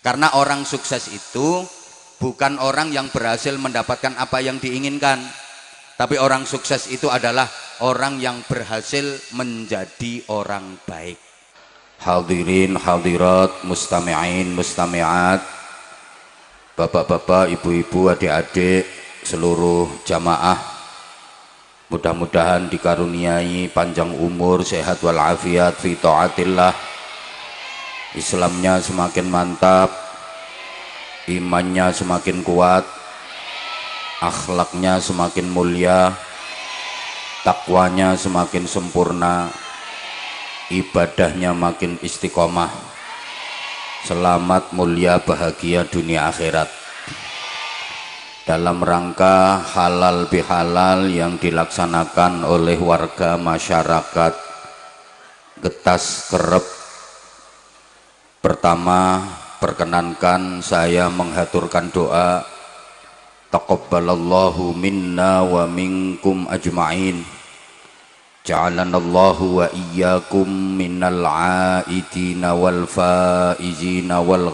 Karena orang sukses itu bukan orang yang berhasil mendapatkan apa yang diinginkan, tapi orang sukses itu adalah orang yang berhasil menjadi orang baik. Hadirin hadirat, mustami'in mustami'at, bapak-bapak, ibu-ibu, adik-adik, seluruh jamaah, mudah-mudahan dikaruniai panjang umur, sehat walafiat fi taatillah. Islamnya semakin mantap, imannya semakin kuat, akhlaknya semakin mulia, takwanya semakin sempurna, ibadahnya makin istiqomah. Selamat, mulia, bahagia dunia akhirat. Dalam rangka halal bihalal yang dilaksanakan oleh warga masyarakat Getas Kerep, pertama perkenankan saya menghaturkan doa taqabbalallahu minna wa minkum ajma'in, ja'alanallahu wa iyyakum minal aidina wal faizina wal.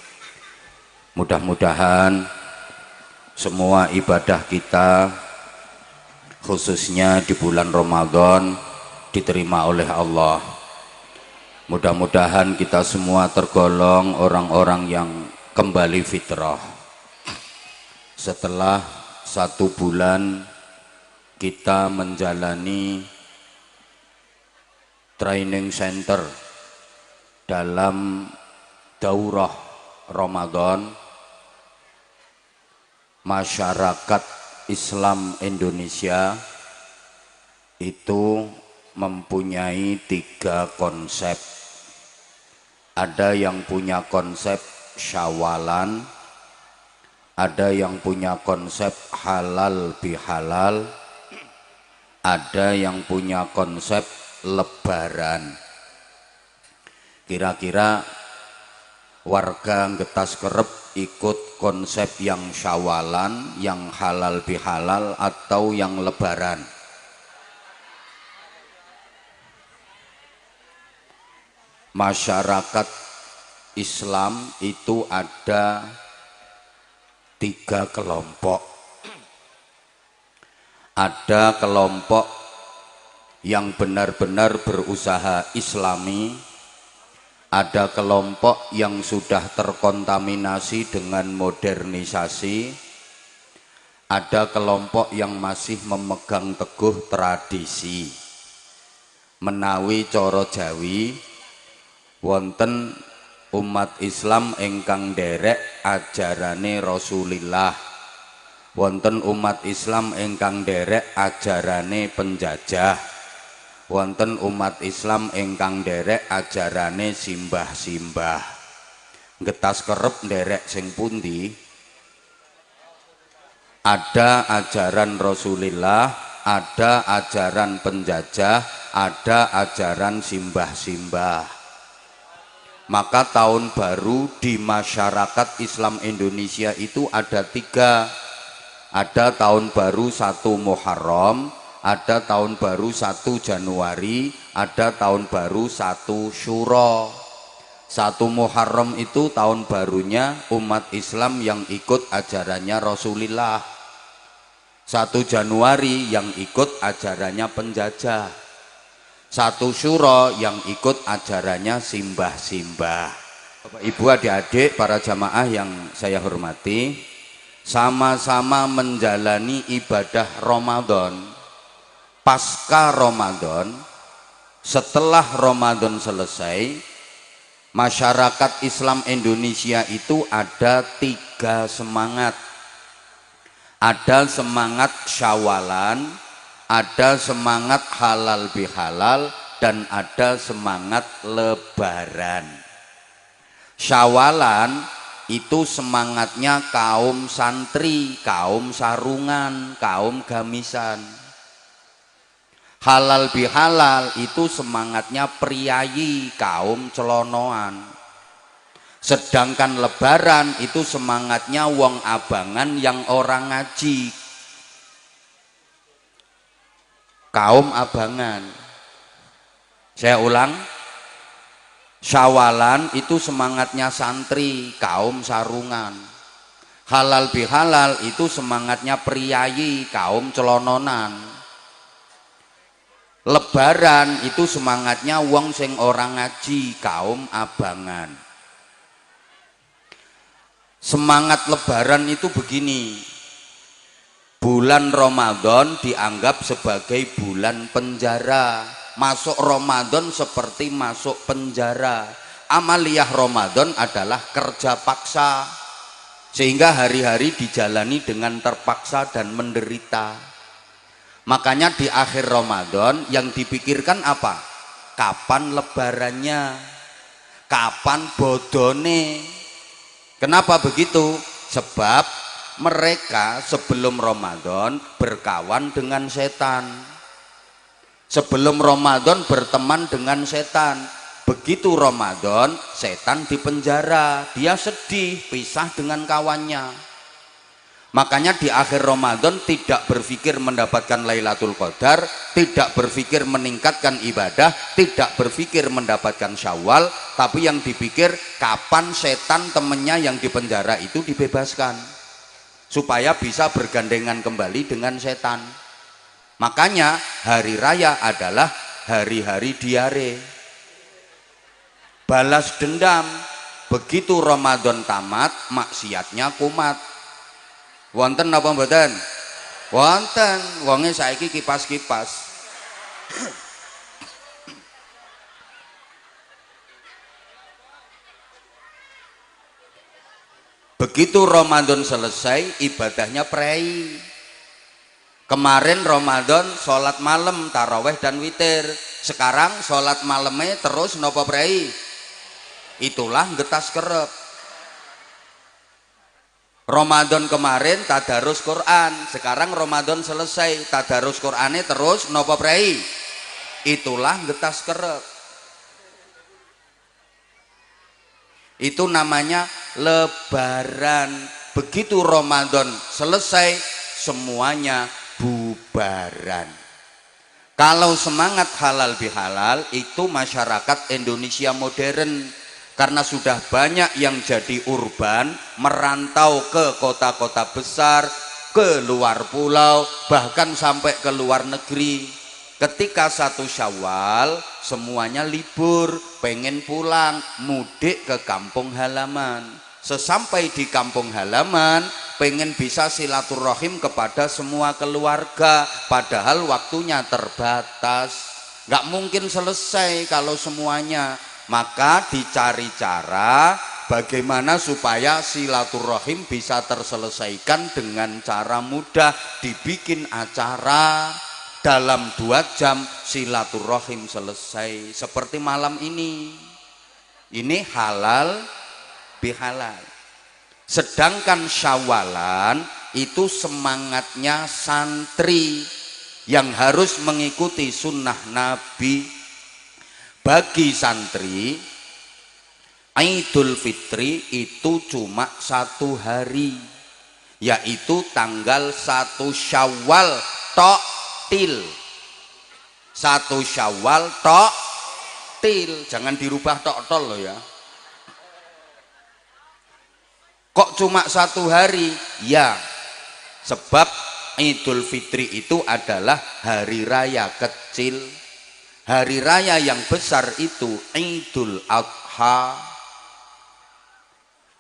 Mudah-mudahan semua ibadah kita khususnya di bulan Ramadan diterima oleh Allah. Mudah-mudahan kita semua tergolong orang-orang yang kembali fitrah. Setelah 1 bulan kita menjalani training center dalam daurah Ramadan, masyarakat Islam Indonesia itu mempunyai 3 konsep. Ada yang punya konsep syawalan, ada yang punya konsep halal bihalal, ada yang punya konsep lebaran. Kira-kira warga Getas Kerep ikut konsep yang syawalan, yang halal bihalal, atau yang lebaran? Masyarakat Islam itu ada 3 kelompok. Ada kelompok yang benar-benar berusaha islami, ada kelompok yang sudah terkontaminasi dengan modernisasi, ada kelompok yang masih memegang teguh tradisi. Menawi coro Jawi, wonten umat Islam ingkang nderek ajarane Rasulillah, wonten umat Islam ingkang nderek ajarane penjajah, wonten umat Islam ingkang nderek ajarane simbah-simbah. Getas Kerep nderek sing pundi? Ada ajaran Rasulillah, ada ajaran penjajah, ada ajaran simbah-simbah. Maka tahun baru di masyarakat Islam Indonesia itu ada 3. Ada tahun baru 1 Muharram, ada tahun baru 1 Januari, ada tahun baru 1 Syuro. 1 Muharram itu tahun barunya umat Islam yang ikut ajarannya Rasulullah. 1 Januari yang ikut ajarannya penjajah. 1 Syuro yang ikut ajarannya simbah-simbah. Bapak Ibu, adik-adik, para jamaah yang saya hormati, sama-sama menjalani ibadah Ramadan. Pasca Ramadan, setelah Ramadan selesai, masyarakat Islam Indonesia itu ada 3 semangat. Ada semangat syawalan, ada semangat halal bihalal, dan ada semangat lebaran. Syawalan itu semangatnya kaum santri, kaum sarungan, kaum gamisan. Halal bihalal itu semangatnya priayi, kaum celonoan. Sedangkan lebaran itu semangatnya wong abangan yang orang ngaji, kaum abangan. Saya ulang, Syawalan itu semangatnya santri, kaum sarungan. Halal bihalal itu semangatnya priayi, kaum celononan. Lebaran itu semangatnya wong sing orang ngaji, kaum abangan. Semangat lebaran itu begini, bulan Ramadan dianggap sebagai bulan penjara. Masuk Ramadan seperti masuk penjara. Amaliyah Ramadan adalah kerja paksa, sehingga hari-hari dijalani dengan terpaksa dan menderita. Makanya di akhir Ramadan yang dipikirkan apa? Kapan lebarannya? Kapan bodone? Kenapa begitu? Sebab mereka sebelum Ramadan berkawan dengan setan. Sebelum Ramadan berteman dengan setan. Begitu Ramadan, setan dipenjara. Dia sedih, pisah dengan kawannya. Makanya di akhir Ramadan tidak berpikir mendapatkan Lailatul Qadar, tidak berpikir meningkatkan ibadah, tidak berpikir mendapatkan Syawal, tapi yang dipikir kapan setan temennya yang dipenjara itu dibebaskan, supaya bisa bergandengan kembali dengan setan. Makanya hari raya adalah hari-hari diare, balas dendam. Begitu Ramadan tamat, maksiatnya kumat. Wonten apa mboten? Wonten. Wonge saiki kipas-kipas. Begitu Ramadan selesai, ibadahnya prei. Kemarin Ramadan sholat malam, taraweh dan witir. Sekarang sholat malamnya terus nopo prei. Itulah getas kerep. Ramadan kemarin tadarus Quran, sekarang Ramadan selesai, tadarus Qurannya terus nopo prei. Itulah getas kerep. Itu namanya lebaran. Begitu Ramadan selesai, semuanya bubaran. Kalau semangat halal bihalal itu masyarakat Indonesia modern. Karena sudah banyak yang jadi urban, merantau ke kota-kota besar, ke luar pulau, bahkan sampai ke luar negeri. Ketika 1 Syawal, semuanya libur, pengen pulang, mudik ke kampung halaman. Sesampai di kampung halaman, pengen bisa silaturahim kepada semua keluarga, padahal waktunya terbatas. Nggak mungkin selesai kalau semuanya. Maka dicari cara bagaimana supaya silaturahim bisa terselesaikan dengan cara mudah. Dibikin acara, dalam 2 jam silaturahim selesai. Seperti malam ini. Ini halal bihalal. Sedangkan Syawalan itu semangatnya santri yang harus mengikuti sunnah Nabi. Bagi santri, Idul Fitri itu cuma 1 hari, yaitu tanggal 1 Syawal tok til. 1 Syawal tok til, jangan dirubah tok tol loh ya. Kok cuma 1 hari? Ya, sebab Idul Fitri itu adalah hari raya kecil. Hari raya yang besar itu Idul Adha.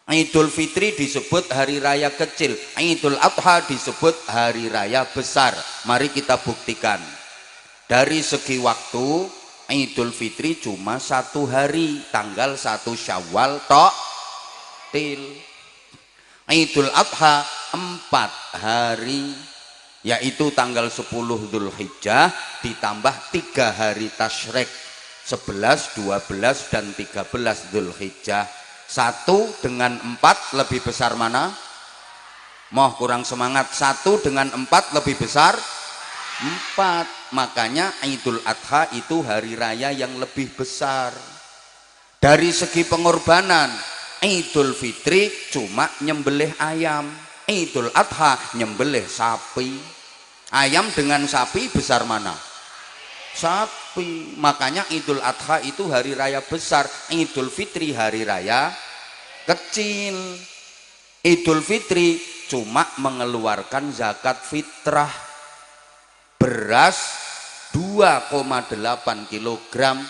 Idul Fitri disebut hari raya kecil, Idul Adha disebut hari raya besar. Mari kita buktikan. Dari segi waktu, Idul Fitri cuma 1 hari, tanggal 1 Syawal tok til. Idul Adha 4 hari, yaitu tanggal 10 Dzulhijjah ditambah 3 hari tasyrik, 11, 12 dan 13 Dzulhijjah. 1 dengan 4 lebih besar mana? Moh kurang semangat. 1 dengan 4 lebih besar 4. Makanya Idul Adha itu hari raya yang lebih besar. Dari segi pengorbanan, Idul Fitri cuma nyembelih ayam, Idul Adha nyembelih sapi. Ayam dengan sapi besar mana? sapi. Makanya Idul Adha itu hari raya besar, Idul Fitri hari raya kecil. Idul Fitri cuma mengeluarkan zakat fitrah beras 2,8 kilogram,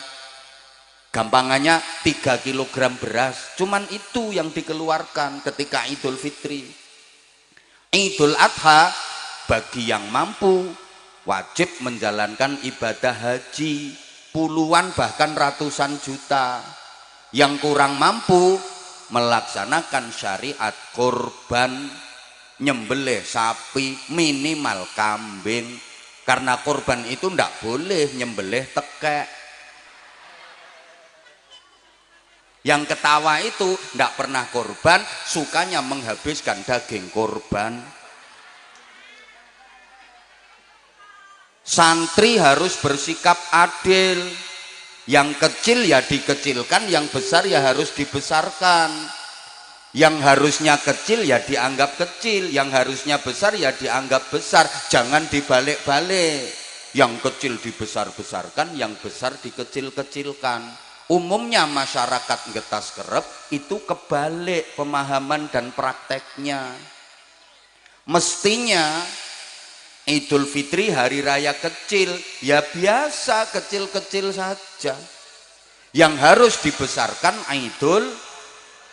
gampangannya 3 kilogram beras, cuman itu yang dikeluarkan ketika Idul Fitri. Idul Adha bagi yang mampu wajib menjalankan ibadah haji puluhan bahkan ratusan juta. Yang kurang mampu melaksanakan syariat kurban, nyembelih sapi minimal kambing, karena kurban itu ndak boleh nyembelih tekek. Yang ketawa itu ndak pernah kurban, sukanya menghabiskan daging kurban. Santri harus bersikap adil, yang kecil ya dikecilkan, yang besar ya harus dibesarkan. Yang harusnya kecil ya dianggap kecil, yang harusnya besar ya dianggap besar, jangan dibalik-balik. Yang kecil dibesar-besarkan, yang besar dikecil-kecilkan. Umumnya masyarakat Getas Kerep itu kebalik pemahaman dan prakteknya. Mestinya Idul Fitri hari raya kecil ya biasa kecil-kecil saja. Yang harus dibesarkan Idul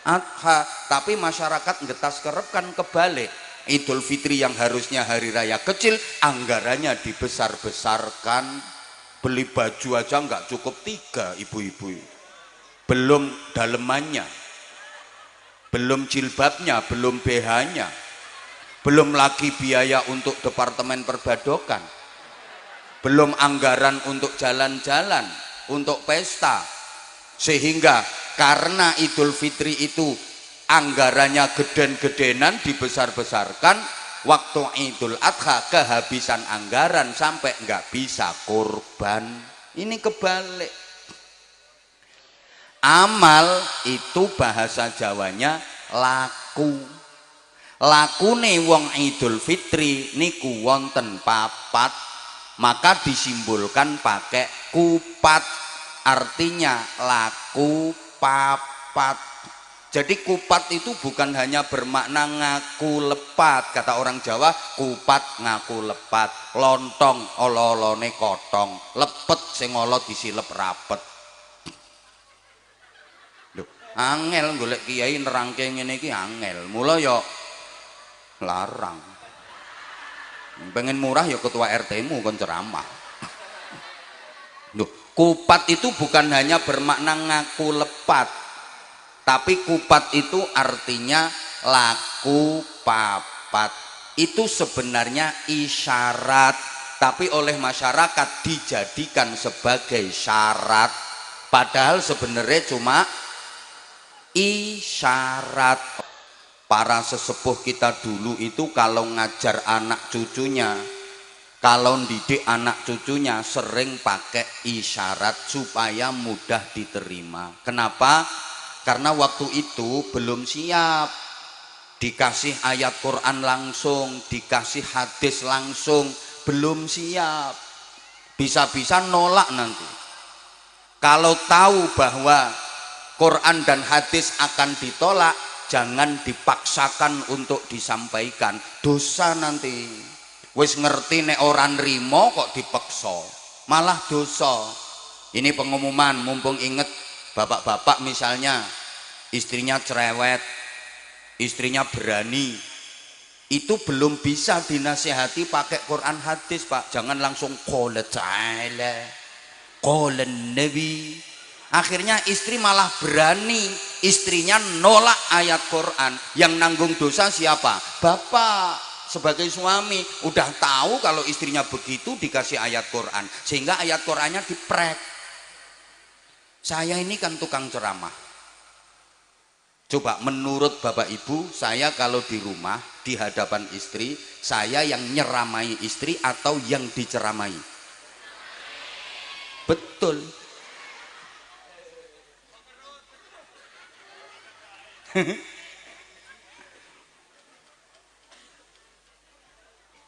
Adha, tapi masyarakat Getas Kerep kan kebalik. Idul Fitri yang harusnya hari raya kecil, anggarannya dibesar-besarkan. Beli baju aja nggak cukup 3 ibu-ibu, belum dalemannya, belum jilbabnya, belum BH-nya, belum lagi biaya untuk departemen perbadokan, belum anggaran untuk jalan-jalan, untuk pesta. Sehingga karena Idul Fitri itu anggarannya geden-gedenan dibesar-besarkan, waktu Idul Adha kehabisan anggaran sampai nggak bisa kurban. Ini kebalik. Amal itu bahasa Jawanya laku. Lakune wong Idul Fitri niku wonten papat, maka disimbolkan pakai kupat, artinya laku papat. Jadi kupat itu bukan hanya bermakna ngaku lepat, kata orang Jawa kupat ngaku lepat, lontong olo-olone kotong, lepet sing olo disilep rapet. Loh, angel golek kiai nerangke ngene iki angel. Mula ya larang. Pengen murah ya ketua RT-mu kon ceramah. Loh, kupat itu bukan hanya bermakna ngaku lepat, tapi kupat itu artinya laku papat. Itu sebenarnya isyarat, tapi oleh masyarakat dijadikan sebagai syarat, padahal sebenarnya cuma isyarat. Para sesepuh kita dulu itu kalau ngajar anak cucunya, kalau didik anak cucunya sering pakai isyarat supaya mudah diterima. Kenapa? Karena waktu itu belum siap dikasih ayat Quran langsung, dikasih hadis langsung, belum siap, bisa-bisa nolak nanti. Kalau tahu bahwa Quran dan hadis akan ditolak, jangan dipaksakan untuk disampaikan, dosa nanti. Wis ngerti nek ora nrimo kok dipaksa, malah dosa. Ini pengumuman, mumpung inget bapak-bapak misalnya istrinya cerewet, istrinya berani, itu belum bisa dinasihati pakai Quran hadis, Pak. Jangan langsung qala ta'ala, qala nabi. Akhirnya istri malah berani, istrinya nolak ayat Quran. Yang nanggung dosa siapa? Bapak sebagai suami udah tahu kalau istrinya begitu dikasih ayat Quran, sehingga ayat Qurannya diprek. Saya ini kan tukang ceramah. Coba menurut Bapak Ibu, saya kalau di rumah di hadapan istri, saya yang nyeramai istri atau yang diceramai? Betul.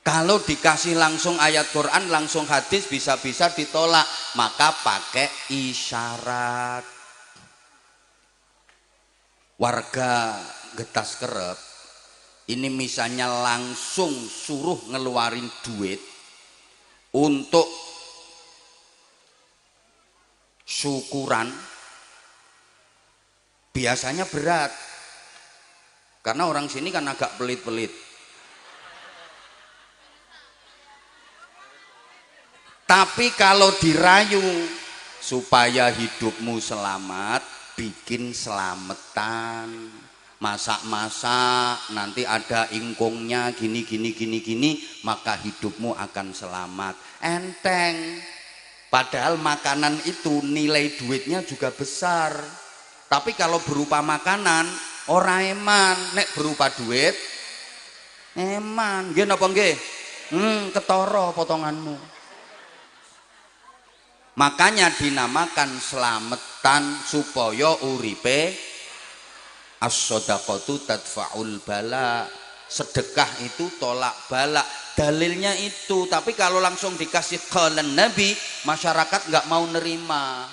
Kalau dikasih langsung ayat Quran, langsung hadis, bisa-bisa ditolak. Maka pakai isyarat. Warga Getas Kerep, ini misalnya langsung suruh ngeluarin duit untuk syukuran, biasanya berat. Karena orang sini kan agak pelit-pelit. Tapi kalau dirayu supaya hidupmu selamat, bikin selamatan, masak-masak, nanti ada ingkungnya gini, maka hidupmu akan selamat. Enteng. Padahal makanan itu nilai duitnya juga besar. Tapi kalau berupa makanan, ora eman. Nek berupa duit, eman. Nggih napa nggih? Ketara potonganmu. Makanya dinamakan selamatan supaya uripe as-shadaqatu tadfa'ul bala. Sedekah itu tolak bala. Dalilnya itu. Tapi kalau langsung dikasih qalan Nabi, masyarakat nggak mau nerima.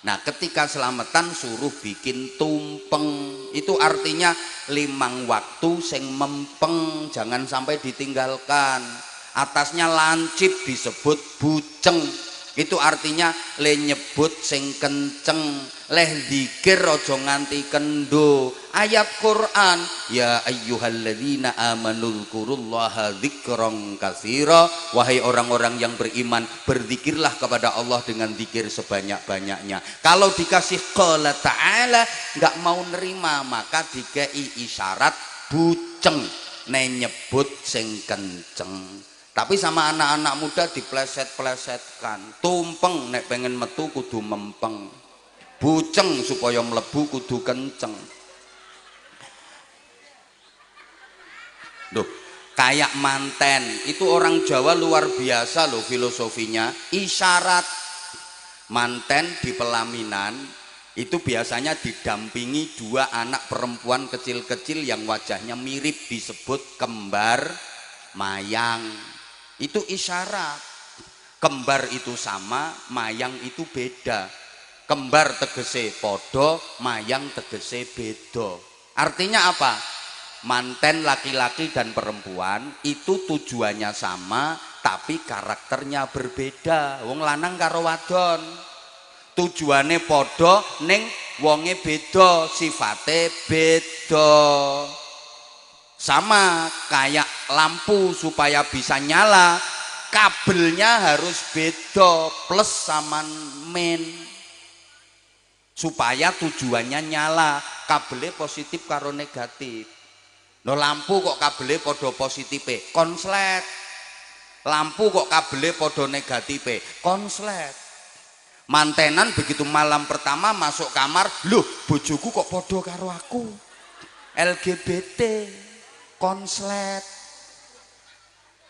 Nah, ketika selamatan suruh bikin tumpeng. Itu artinya 5 waktu sing mempeng, jangan sampai ditinggalkan. Atasnya lancip disebut buceng. Itu artinya le nyebut sing kenceng, leh zikir aja nganti kendo. Ayat Quran, ya ayyuhalladzina amanu dzkurullaha dzikran katsira. Wahai orang-orang yang beriman, berzikirlah kepada Allah dengan zikir sebanyak-banyaknya. Kalau dikasih qala ta'ala enggak mau nerima, maka dikei isyarat buceng, ne nyebut sing kenceng. Tapi sama anak-anak muda dipleset-plesetkan. Tumpeng nek pengen metu kudu mempeng. Buceng supaya mlebu kudu kenceng. Duh, kayak manten. Itu orang Jawa luar biasa loh filosofinya. Isyarat manten di pelaminan itu biasanya didampingi 2 anak perempuan kecil-kecil yang wajahnya mirip, disebut kembar mayang. Itu isyarat. Kembar itu sama, mayang itu beda. Kembar tegese podo, mayang tegese bedo. Artinya apa? Manten laki-laki dan perempuan itu tujuannya sama, tapi karakternya berbeda. Wong lanang karo wadon tujuane podo, ning wonge beda, sifate beda. Sama kayak lampu, supaya bisa nyala kabelnya harus beda, plus sama min, supaya tujuannya nyala. Kabelnya positif karo negatif. No, lampu kok kabelnya podo positif, konslet. Lampu kok kabelnya podo negatif, konslet. Mantenan begitu malam pertama masuk kamar, loh bojoku kok podo karo aku, LGBT, konslet.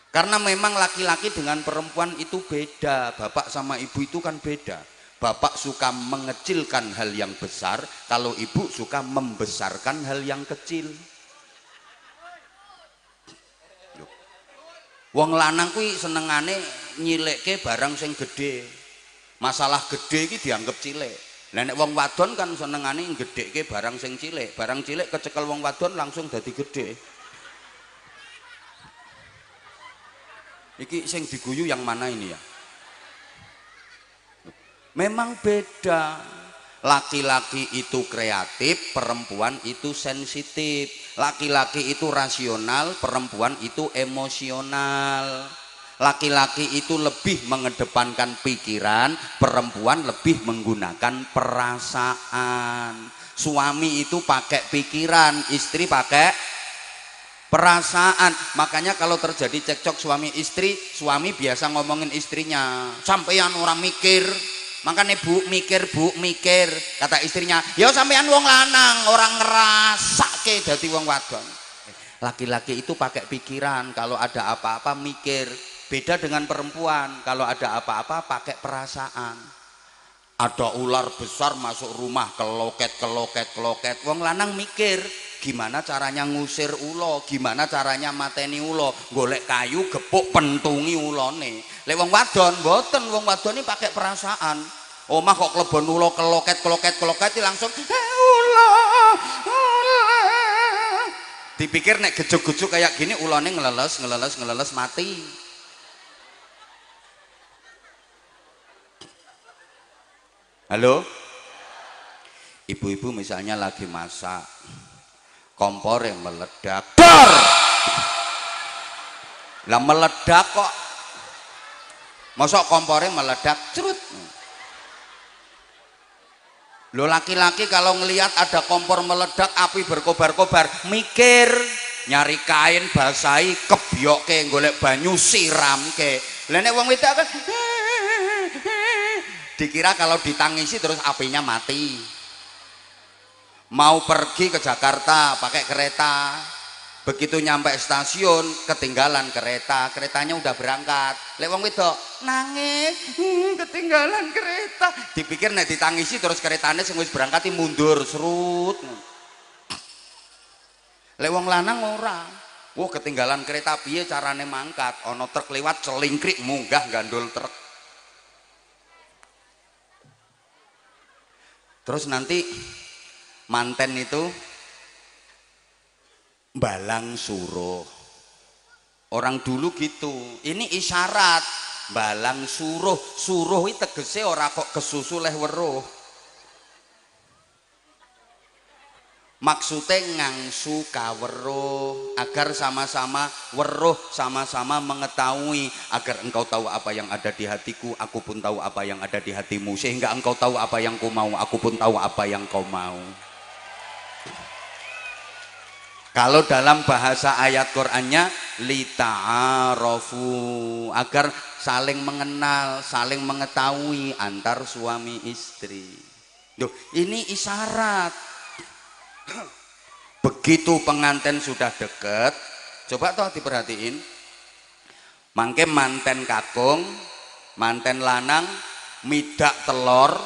Karena memang laki-laki dengan perempuan itu beda. Bapak sama ibu itu kan beda. Bapak suka mengecilkan hal yang besar, kalau ibu suka membesarkan hal yang kecil. Wong lanang kuwi senengane nyileke barang sing gede. Masalah gede iki dianggap cilik. Lah nek wong wadon kan senengane gedhekke barang sing cilik. Barang cilik kecekel wong wadon langsung dadi gede. Iki sing diguyu yang mana ini ya? Memang beda. Laki-laki itu kreatif, perempuan itu sensitif. Laki-laki itu rasional, perempuan itu emosional. Laki-laki itu lebih mengedepankan pikiran, perempuan lebih menggunakan perasaan. Suami itu pakai pikiran, istri pakai perasaan. Makanya kalau terjadi cekcok suami istri, suami biasa ngomongin istrinya, sampeyan orang mikir. Makanya bu mikir, kata istrinya, ya sampeyan wong lanang orang ngerasake dadi wong wadon. Laki-laki itu pakai pikiran, kalau ada apa-apa mikir. Beda dengan perempuan, kalau ada apa-apa pakai perasaan. Ada ular besar masuk rumah, keloket. Wong lanang mikir, gimana caranya ngusir ulo, gimana caranya mateni ulo, golek kayu gepuk pentungi ulone. Lek wong wadon mboten, wong wadon ini pakai perasaan. Omah kok klebon ulo keloket langsung ulo. Dipikir nek gejuk-gejuk kayak gini ulone ngeleles mati. Halo? Ibu-ibu misalnya lagi masak, kompor yang meledak, dor! Lah meledak kok, mosok kompornya meledak, cerut. Lo laki-laki kalau ngelihat ada kompor meledak, api berkobar-kobar, mikir, nyari kain basahi, kebyok ke, golek banyu siram ke. Lah nek wong wedok kan, dikira kalau ditangisi terus apinya mati. Mau pergi ke Jakarta pakai kereta, begitu nyampe stasiun ketinggalan kereta, keretanya udah berangkat. Lek wong wedok nangis, ketinggalan kereta. Dipikir nek ditangisi terus keretanya sing wis berangkat mundur serut. Lek wong lanang ora. Wah ketinggalan kereta piye carane mangkat? Ana truk lewat celingkrik munggah gandul truk. Terus nanti manten itu balang suruh. Orang dulu gitu. Ini isyarat balang suruh. Suruh itu tegese ora kok kesusu leh weruh. Maksudnya ngangsu kaweruh agar sama-sama weruh, sama-sama mengetahui, agar engkau tahu apa yang ada di hatiku, aku pun tahu apa yang ada di hatimu, sehingga engkau tahu apa yang ku mau, aku pun tahu apa yang kau mau. Kalau dalam bahasa ayat Qur'annya lita'arofu, agar saling mengenal, saling mengetahui antar suami istri. Duh, ini isyarat. Begitu pengantin sudah deket, coba toh diperhatiin, mangke manten kakung, manten lanang midak telur,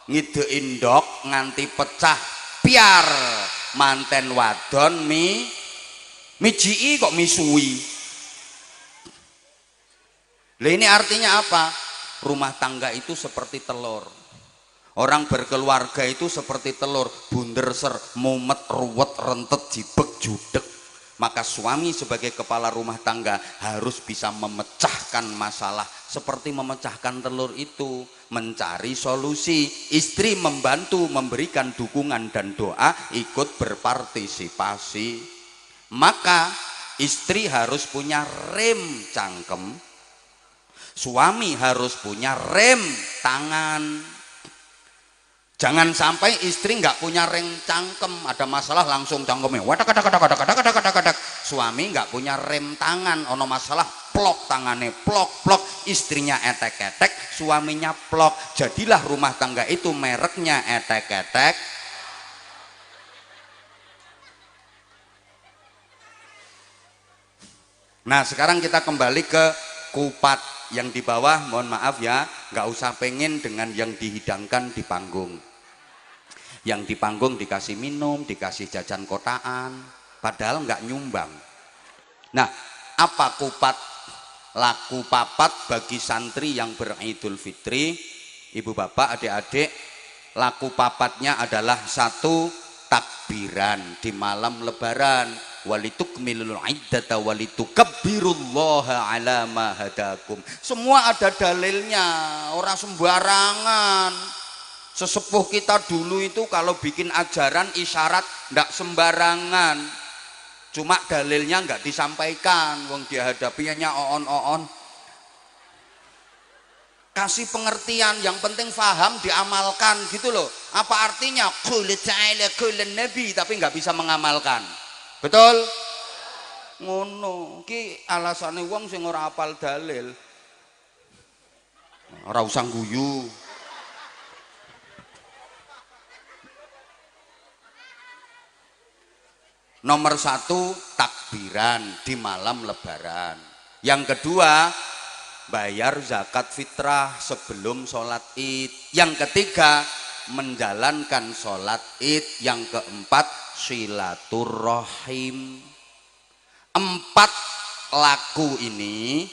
ngidein ndok nganti pecah piar. Manten wadon mijii kok misui. Lah ini artinya apa? Rumah tangga itu seperti telur. Orang berkeluarga itu seperti telur, bunder ser, mumet, ruwet, rentet, jibek, judek. Maka suami sebagai kepala rumah tangga harus bisa memecahkan masalah seperti memecahkan telur itu, mencari solusi. Istri membantu, memberikan dukungan dan doa, ikut berpartisipasi. Maka istri harus punya rem cangkem, suami harus punya rem tangan. Jangan sampai istri nggak punya rem cangkem, ada masalah langsung cangkemnya wadak kadak kadak kadak kadak kadak kadak. Suami nggak punya rem tangan, ono masalah plok tangannya plok plok, istrinya etek etek, suaminya plok. Jadilah rumah tangga itu mereknya etek etek. Nah sekarang kita kembali ke kupat yang di bawah. Mohon maaf ya, nggak usah pengen dengan yang dihidangkan di panggung. Yang di panggung dikasih minum, dikasih jajan kotaan, padahal nggak nyumbang. Nah, apa kupat? Laku papat bagi santri yang beridul fitri, ibu bapak, adik-adik. Laku papatnya adalah satu, takbiran di malam lebaran. Walitukmilul iddata walitukabbirullaha ala ma hadakum. Semua ada dalilnya, orang sembarangan. Sesepuh kita dulu itu kalau bikin ajaran isyarat ndak sembarangan. Cuma dalilnya nggak disampaikan, wong dihadapinya oon-oon. Kasih pengertian, yang penting faham, diamalkan gitu loh. Apa artinya? Qul ta'ala qul nabi, tapi nggak bisa mengamalkan. Betul? Ngono. Ki alasane wong sing ora apal dalil. Ora usah guyu. Nomor satu, takbiran di malam lebaran. Yang kedua, bayar zakat fitrah sebelum sholat id. Yang ketiga, menjalankan sholat id. Yang keempat, silaturrahim. 4 laku ini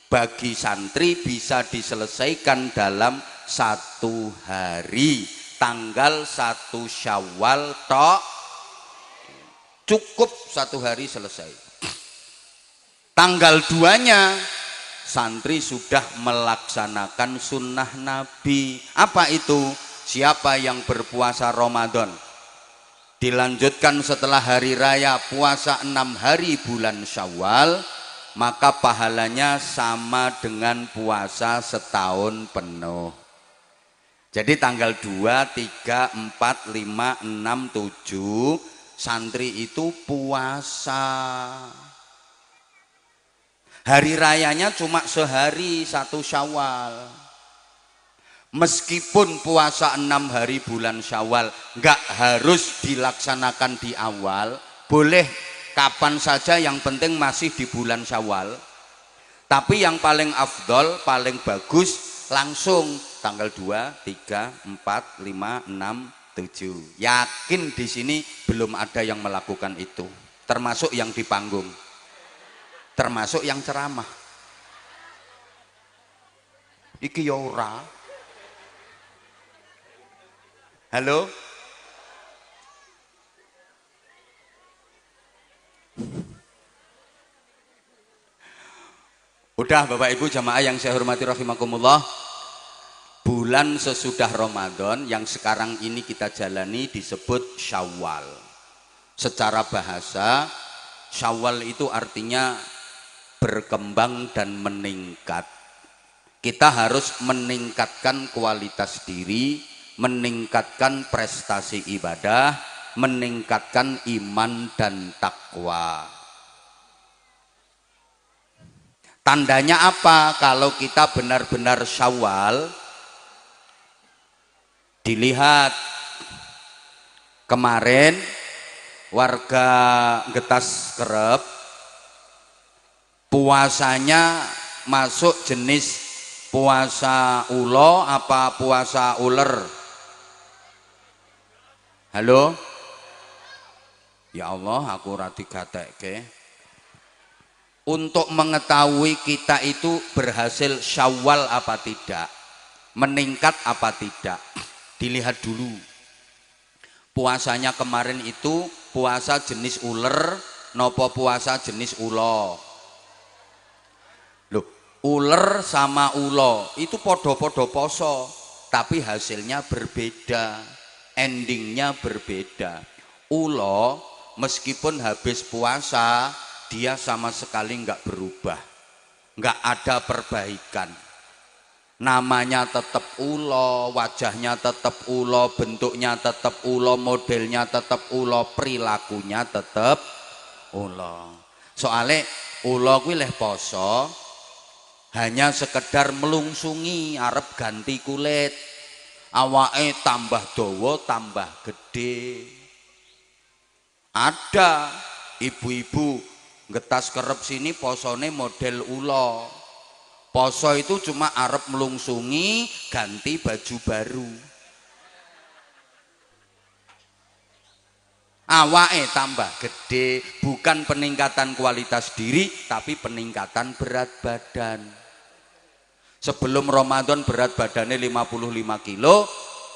bagi santri bisa diselesaikan dalam 1 hari. Tanggal 1 Syawal tok, cukup 1 hari selesai. Tanggal 2-nya santri sudah melaksanakan sunnah Nabi. Apa itu? Siapa yang berpuasa Ramadan dilanjutkan setelah hari raya puasa 6 hari bulan Syawal, maka pahalanya sama dengan puasa setahun penuh. Jadi tanggal 2, 3, 4, 5, 6, 7 santri itu puasa. Hari rayanya cuma sehari 1 Syawal. Meskipun puasa 6 hari bulan Syawal nggak harus dilaksanakan di awal, boleh kapan saja, yang penting masih di bulan Syawal. Tapi yang paling afdol, paling bagus langsung tanggal 2, 3, 4, 5, 6, 7. Yakin di sini belum ada yang melakukan itu, termasuk yang di panggung, termasuk yang ceramah. Iki ya ora. Halo? Udah Bapak Ibu jamaah yang saya hormati rahimakumullah. Bulan sesudah Ramadan yang sekarang ini kita jalani disebut Syawal. Secara bahasa Syawal itu artinya berkembang dan meningkat. Kita harus meningkatkan kualitas diri, meningkatkan prestasi ibadah, meningkatkan iman dan takwa. Tandanya apa? Kalau kita benar-benar Syawal, dilihat kemarin warga Getas Kerep puasanya masuk jenis puasa ulo apa puasa uler? Halo? Ya Allah, aku rati gatekke. Untuk mengetahui kita itu berhasil Syawal apa tidak, meningkat apa tidak, dilihat dulu. Puasanya kemarin itu puasa jenis uler nopo puasa jenis ulo? Loh, uler sama ulo itu podo-podo poso, tapi hasilnya berbeda, endingnya berbeda. Ulo meskipun habis puasa dia sama sekali nggak berubah, nggak ada perbaikan. Namanya tetap ulo, wajahnya tetap ulo, bentuknya tetap ulo, modelnya tetap ulo, perilakunya tetap ulo. Soalnya ulo kuwi leh poso hanya sekedar melungsungi arep ganti kulit, awake tambah dawa tambah gede. Ada ibu-ibu Getas Kerep sini posone model ulo. Poso itu cuma arep melungsungi ganti baju baru, awake tambah gede. Bukan peningkatan kualitas diri tapi peningkatan berat badan. Sebelum Ramadan berat badannya 55 kilo,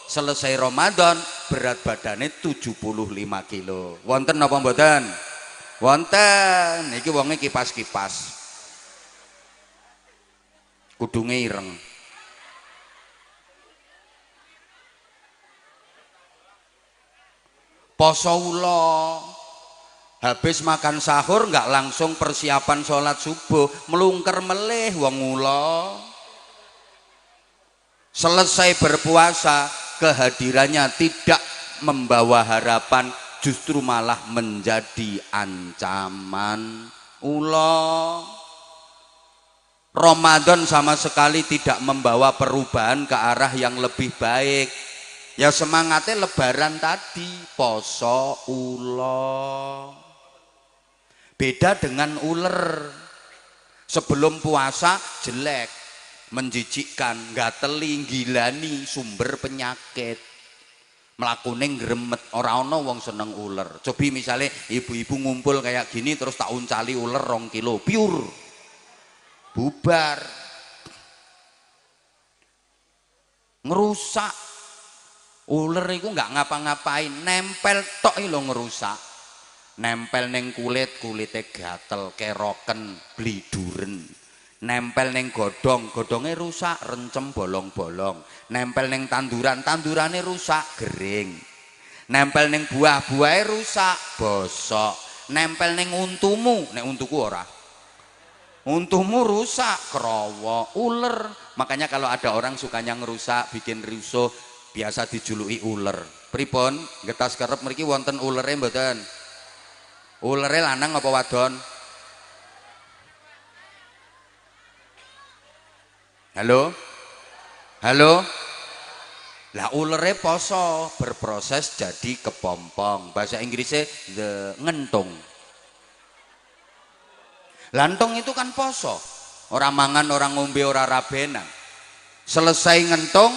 selesai Ramadan berat badannya 75 kilo. Wonten apa mboten? Wonten. Iki wonge kipas-kipas, kudunge ireng. Poso ulo, habis makan sahur nggak langsung persiapan sholat subuh, melungker meleh wong ulo. Selesai berpuasa, kehadirannya tidak membawa harapan, justru malah menjadi ancaman. Ulo Ramadan sama sekali tidak membawa perubahan ke arah yang lebih baik. Ya semangatnya lebaran tadi, poso ulo. Beda dengan uler. Sebelum puasa jelek, menjijikkan, gateli, gilani, sumber penyakit. mlakune gremet, ora ana wong seneng uler. Cobi misalnya ibu-ibu ngumpul kayak gini terus tak uncali uler 2 kilo, pure bubar, ngerusak. Uler iku nggak ngapa-ngapain, nempel tok lho ngerusak. Nempel neng kulit, kulite gatel, keroken, bliduren. Nempel neng godhong, godhonge rusak, rencem bolong-bolong. Nempel neng tanduran, tandurane rusak, gering. Nempel neng buah, buahe rusak, bosok. Nempel neng untumu, nek untuku ora. Untumu rusak, krowo, uler. Makanya kalau ada orang sukanya ngerusak, bikin rusuh, biasa dijuluki uler. Pripun? Getas kerep mriki wonten ulere mboten? Ulere lanang apa wadon? Halo? Halo? Lah ulere poso berproses jadi kepompong. Bahasa Inggrisnya the ngentung. Lantong itu kan poso. Orang mangan, orang ngombe, orang rabenan. Selesai ngentung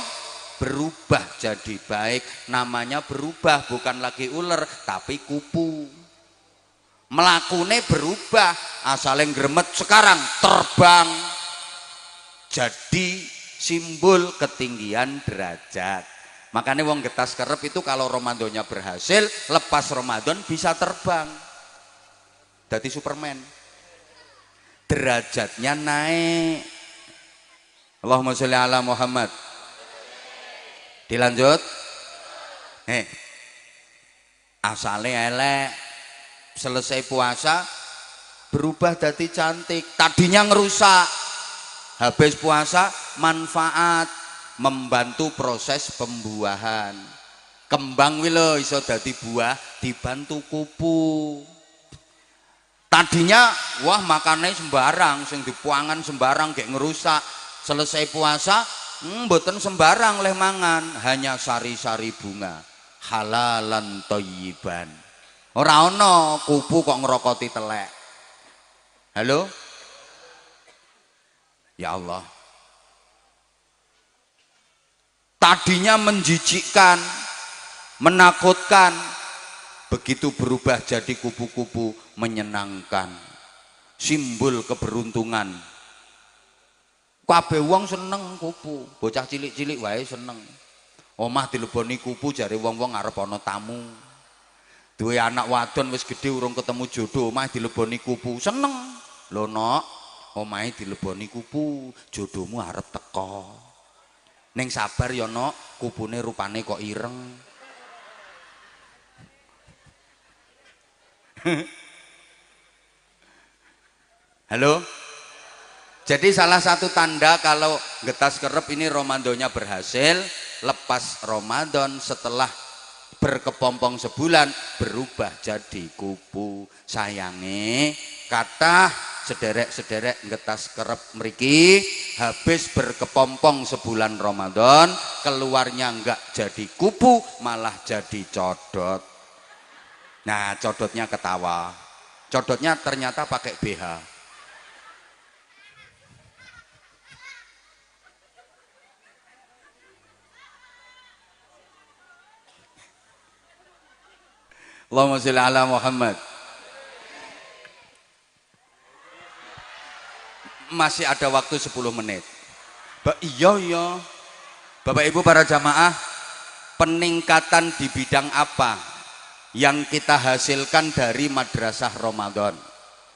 berubah jadi baik. Namanya berubah, bukan lagi uler tapi kupu. Melakune berubah, asalnya gremet sekarang terbang jadi simbol ketinggian derajat. Makanya wong getas kerep itu kalau Ramadannya berhasil, lepas Ramadan bisa terbang jadi Superman, derajatnya naik. Allahumma sholli ala Muhammad. Dilanjut. Asalnya elek, selesai puasa berubah jadi cantik. Tadinya ngerusak, habis puasa manfaat, membantu proses pembuahan. Kembang wilo iso dadi buah dibantu kupu. Tadinya wah makannya sembarang, sing dipuangan sembarang kayak ngerusak. Selesai puasa mboten sembarang leh mangan, hanya sari-sari bunga, halalan thayyiban. Ora ana kupu kok ngerokoti telek. Halo? Ya Allah. Tadinya menjijikkan, menakutkan, begitu berubah jadi kupu-kupu menyenangkan. Simbol keberuntungan. Kabeh wong seneng kupu, bocah cilik-cilik wae seneng. Omah dileboni kupu jare wong-wong arep ana tamu. Duwe anak wadon wis gede urung ketemu jodoh, omah dileboni kupu, seneng. Lho nok, omahe dileboni kupu, jodohmu arep teko. Ning sabar ya nok, kupune rupane kok ireng. Halo? Jadi salah satu tanda kalau getas kerep ini Ramadannya berhasil, lepas Ramadan setelah berkepompong sebulan berubah jadi kupu. Sayange kata sederek-sederek getas kerep mriki habis berkepompong sebulan Ramadan, keluarnya enggak jadi kupu malah jadi codot. Nah codotnya ketawa, codotnya ternyata pakai BH. Allahumma sholli ala Muhammad. Masih ada waktu 10 menit. Iya. Bapak Ibu para jamaah, peningkatan di bidang apa yang kita hasilkan dari madrasah Ramadan?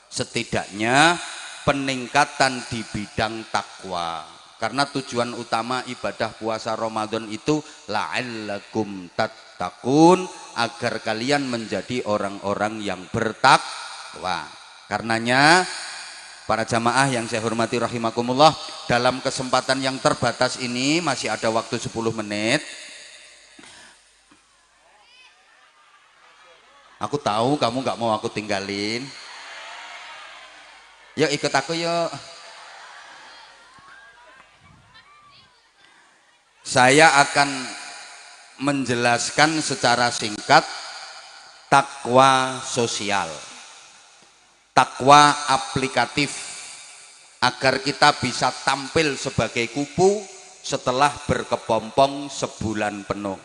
Setidaknya peningkatan di bidang takwa. Karena tujuan utama ibadah puasa Ramadan itu la'allakum tattaqun, agar kalian menjadi orang-orang yang bertakwa. Karenanya para jamaah yang saya hormati rahimakumullah, dalam kesempatan yang terbatas ini masih ada waktu 10 menit. Aku tahu kamu gak mau aku tinggalin. Yuk ikut aku yuk. Saya akan menjelaskan secara singkat takwa sosial, takwa aplikatif, agar kita bisa tampil sebagai kupu setelah berkepompong sebulan penuh.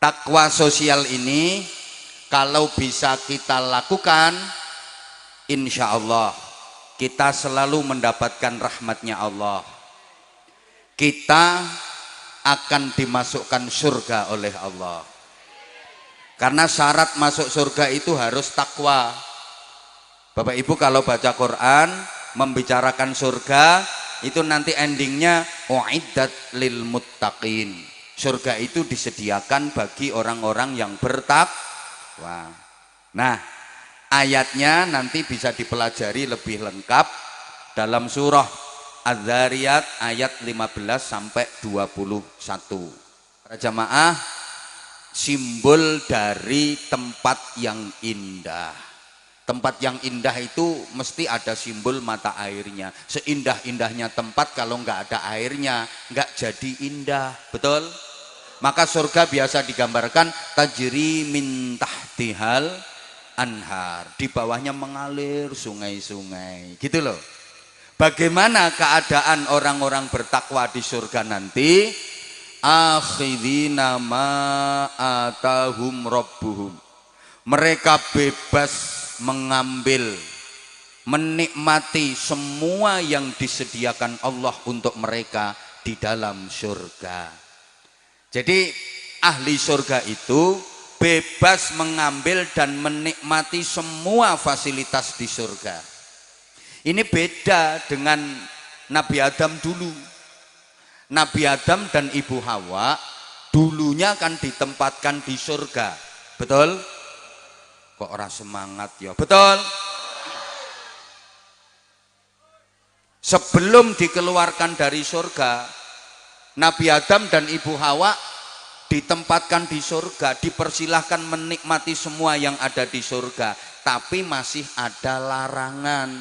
Takwa sosial ini kalau bisa kita lakukan, insya Allah kita selalu mendapatkan rahmatnya Allah. Kita akan dimasukkan surga oleh Allah. Karena syarat masuk surga itu harus takwa. Bapak Ibu kalau baca Quran membicarakan surga, itu nanti endingnya uiddat lil muttaqin. Surga itu disediakan bagi orang-orang yang bertakwa. Nah, ayatnya nanti bisa dipelajari lebih lengkap dalam surah Az-Zariyat ayat 15 sampai 21. Para jamaah, simbol dari tempat yang indah. Tempat yang indah itu mesti ada simbol mata airnya. Seindah-indahnya tempat kalau nggak ada airnya nggak jadi indah, betul? Maka surga biasa digambarkan tajri min tahtihal anhar, di bawahnya mengalir sungai-sungai, gitu loh. Bagaimana keadaan orang-orang bertakwa di surga nanti? Akhidina ma atahum rabbuhum, mereka bebas mengambil, menikmati semua yang disediakan Allah untuk mereka di dalam surga. Jadi ahli surga itu bebas mengambil dan menikmati semua fasilitas di surga. Ini beda dengan Nabi Adam dulu. Nabi Adam dan Ibu Hawa dulunya kan ditempatkan di surga, betul? Kok orang semangat ya? Betul. Sebelum dikeluarkan dari surga, Nabi Adam dan Ibu Hawa ditempatkan di surga, dipersilahkan menikmati semua yang ada di surga, tapi masih ada larangan,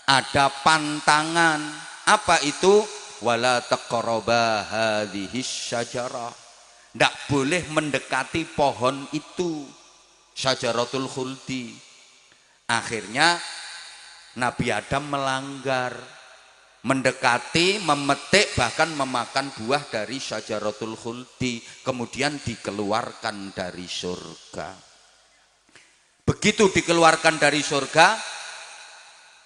ada pantangan. Apa itu? Wala taqraba hadhis syajarah, tidak boleh mendekati pohon itu, syajaratul khuldi. Akhirnya Nabi Adam melanggar, mendekati, memetik, bahkan memakan buah dari syajaratul khuldi, kemudian dikeluarkan dari surga. Begitu dikeluarkan dari surga,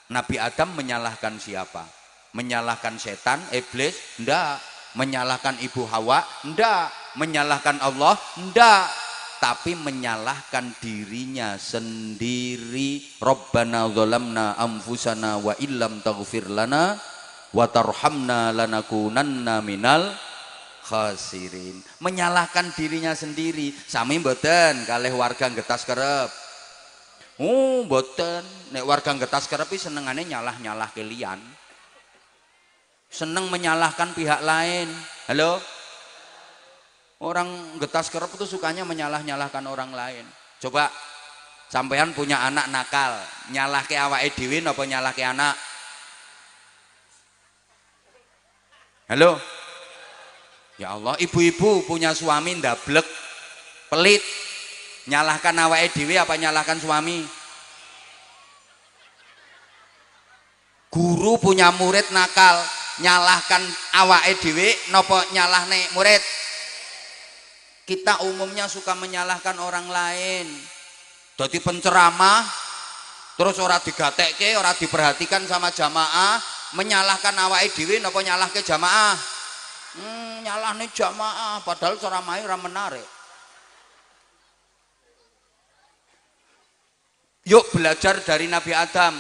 Nabi Adam menyalahkan siapa? Menyalahkan setan, iblis? Enggak. Menyalahkan Ibu Hawa? Enggak. Menyalahkan Allah? Enggak. Tapi menyalahkan dirinya sendiri. Rabbana zalamna anfusana wa illam taghfir lana wa tarhamna lanakunanna minal khasirin. Menyalahkan dirinya sendiri. Sami mboten kalih warga Getas Kerep. Mboten. Nek warga Getas Kerep iki senengane nyalah-nyalah kelian. Seneng menyalahkan pihak lain. Halo? Orang Getas Kerep itu sukanya menyalah-nyalahkan orang lain. Coba sampean punya anak nakal, nyalahke awake dhewe napa nyalahke anak? Halo? Ya Allah, ibu-ibu punya suami ndablek, pelit, nyalahkan awake dhewe apa nyalahkan suami? Guru punya murid nakal, nyalahkan awake dhewe napa nyalahne murid? Kita umumnya suka menyalahkan orang lain. Jadi penceramah terus ora digatekke, ora diperhatikan sama jamaah, menyalahkan awake dhewe napa nyalahke jamaah? Nyalahne jamaah padahal ceramahe ora menarik. Yuk belajar dari Nabi Adam,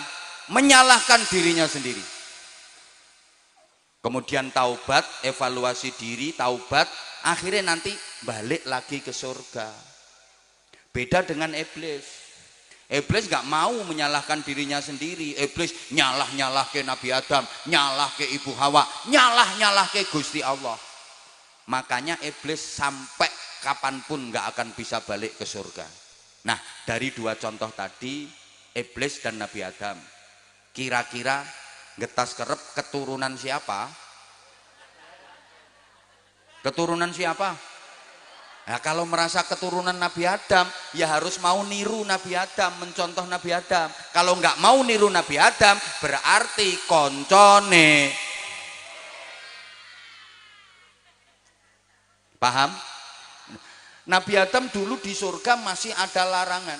menyalahkan dirinya sendiri. Kemudian taubat, evaluasi diri, taubat, akhirnya nanti balik lagi ke surga. Beda dengan iblis. Iblis nggak mau menyalahkan dirinya sendiri. Iblis nyalah ke Nabi Adam, nyalah ke Ibu Hawa, nyalah ke Gusti Allah. Makanya iblis sampai kapanpun nggak akan bisa balik ke surga. Nah, dari dua contoh tadi, iblis dan Nabi Adam, kira-kira Getas Kerep keturunan siapa? Keturunan siapa? Nah, kalau merasa keturunan Nabi Adam, ya harus mau niru Nabi Adam, mencontoh Nabi Adam. Kalau nggak mau niru Nabi Adam, berarti koncone. Paham? Nabi Adam dulu di surga masih ada larangan.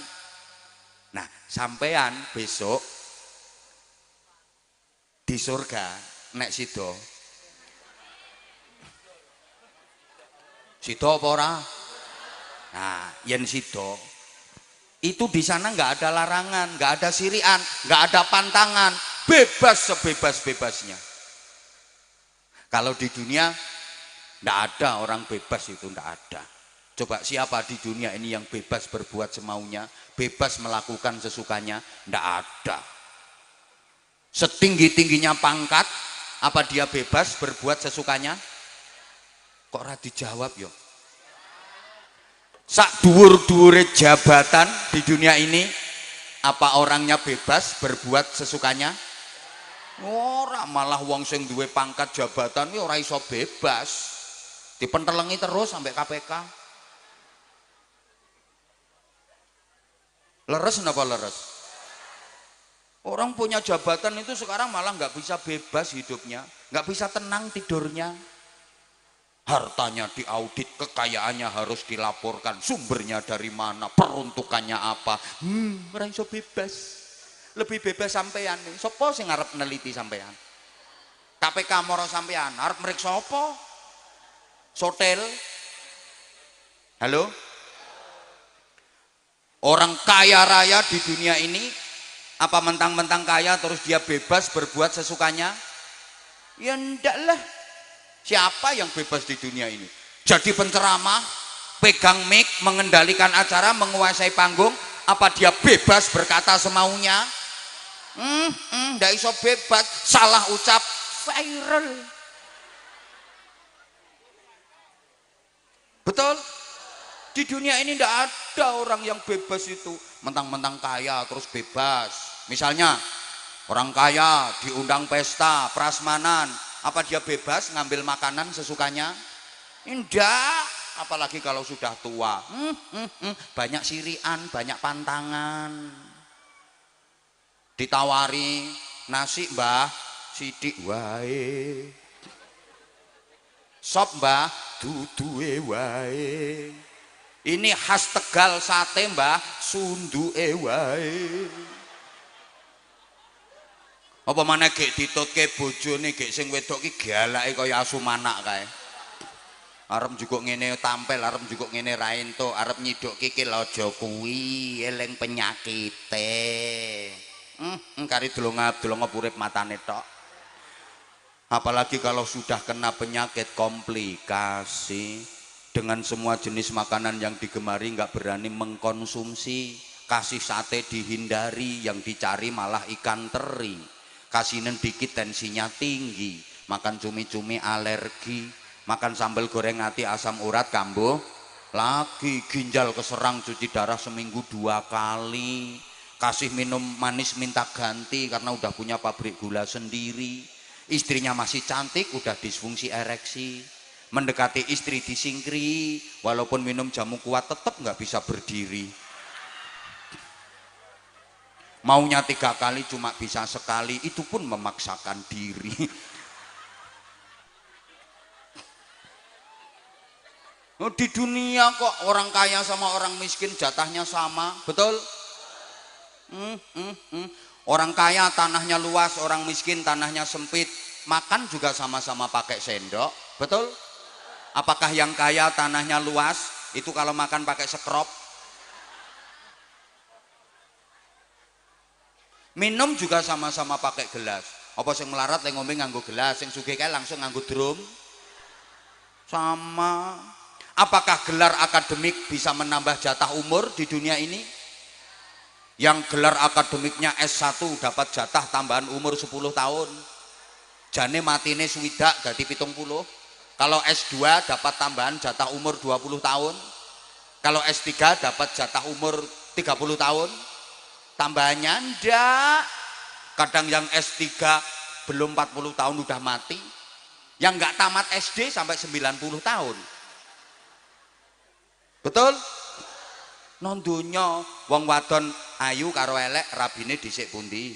Nah, sampean besok di surga nek sido apa ora? Nah, yen sido itu di sana nggak ada larangan, nggak ada sirian, nggak ada pantangan, bebas sebebas-bebasnya. Kalau di dunia nggak ada orang bebas, itu nggak ada. Coba siapa di dunia ini yang bebas berbuat semaunya, bebas melakukan sesukanya? Nggak ada. Setinggi-tingginya pangkat, apa dia bebas berbuat sesukanya? Kok ora dijawab yo? Sak dhuwur-dhuwure jabatan di dunia ini, apa orangnya bebas berbuat sesukanya? Ora, malah wong sing duwe pangkat jabatan iki ora iso bebas. Dipentelengi terus sampai KPK. Leres napa leres? Orang punya jabatan itu sekarang malah nggak bisa bebas hidupnya, nggak bisa tenang tidurnya. Hartanya diaudit, kekayaannya harus dilaporkan, sumbernya dari mana, peruntukannya apa. Ora iso bebas. Lebih bebas sampean nih. Sopo sing arep neliti sampean? KPK moro sampean, arep mriksa apa? Sotel? Halo? Orang kaya raya di dunia ini, apa mentang-mentang kaya terus dia bebas berbuat sesukanya? Ya ndak lah. Siapa yang bebas di dunia ini? Jadi penceramah, pegang mic, mengendalikan acara, menguasai panggung, apa dia bebas berkata semaunya? Ndak iso bebas, salah ucap viral. Betul? Di dunia ini tidak ada orang yang bebas itu. Mentang-mentang kaya terus bebas. Misalnya orang kaya diundang pesta prasmanan, apa dia bebas ngambil makanan sesukanya? Tidak. Apalagi kalau sudah tua. Banyak sirian, banyak pantangan. Ditawari nasi, mbah, sidik wae. Sop, mbah, duduhe wae. Ini khas Tegal sate, mbah, sunduke wae. Apa maneh gek ditutke bojone gek sing wedok ki galake kaya asu manak kae. Arep njukuk ngene tampil, arep njukuk ngene ra entuk, arep nyiduk kikil aja kuwi, eling penyakite. Kari delongap urip matane tok. Apalagi kalau sudah kena penyakit komplikasi, dengan semua jenis makanan yang digemari nggak berani mengkonsumsi. Kasih sate dihindari, yang dicari malah ikan teri. Kasih dikit tensinya tinggi, makan cumi-cumi alergi, makan sambal goreng ati asam urat kambuh lagi, ginjal keserang, cuci darah seminggu 2 kali. Kasih minum manis minta ganti karena udah punya pabrik gula sendiri. Istrinya masih cantik, udah disfungsi ereksi. Mendekati istri disingkri, walaupun minum jamu kuat tetap nggak bisa berdiri. Maunya 3 kali cuma bisa sekali, itu pun memaksakan diri. Di dunia kok orang kaya sama orang miskin jatahnya sama, betul? Orang kaya tanahnya luas, orang miskin tanahnya sempit. Makan juga sama-sama pakai sendok, betul? Apakah yang kaya tanahnya luas itu kalau makan pakai sekrop? Minum juga sama-sama pakai gelas. Apa sing melarat yang ngombe nganggo gelas, sing sugih kae langsung nganggo drum? Sama. Apakah gelar akademik bisa menambah jatah umur di dunia ini? Yang gelar akademiknya S1 dapat jatah tambahan umur 10 tahun. Jane matine swidak dadi 70. Kalau S2 dapat tambahan jatah umur 20 tahun. Kalau S3 dapat jatah umur 30 tahun. Tambahannya ndak. Kadang yang S3 belum 40 tahun udah mati. Yang nggak tamat SD sampai 90 tahun. Betul? Non donya wong wadon ayu karo elek rabine dhisik pundi?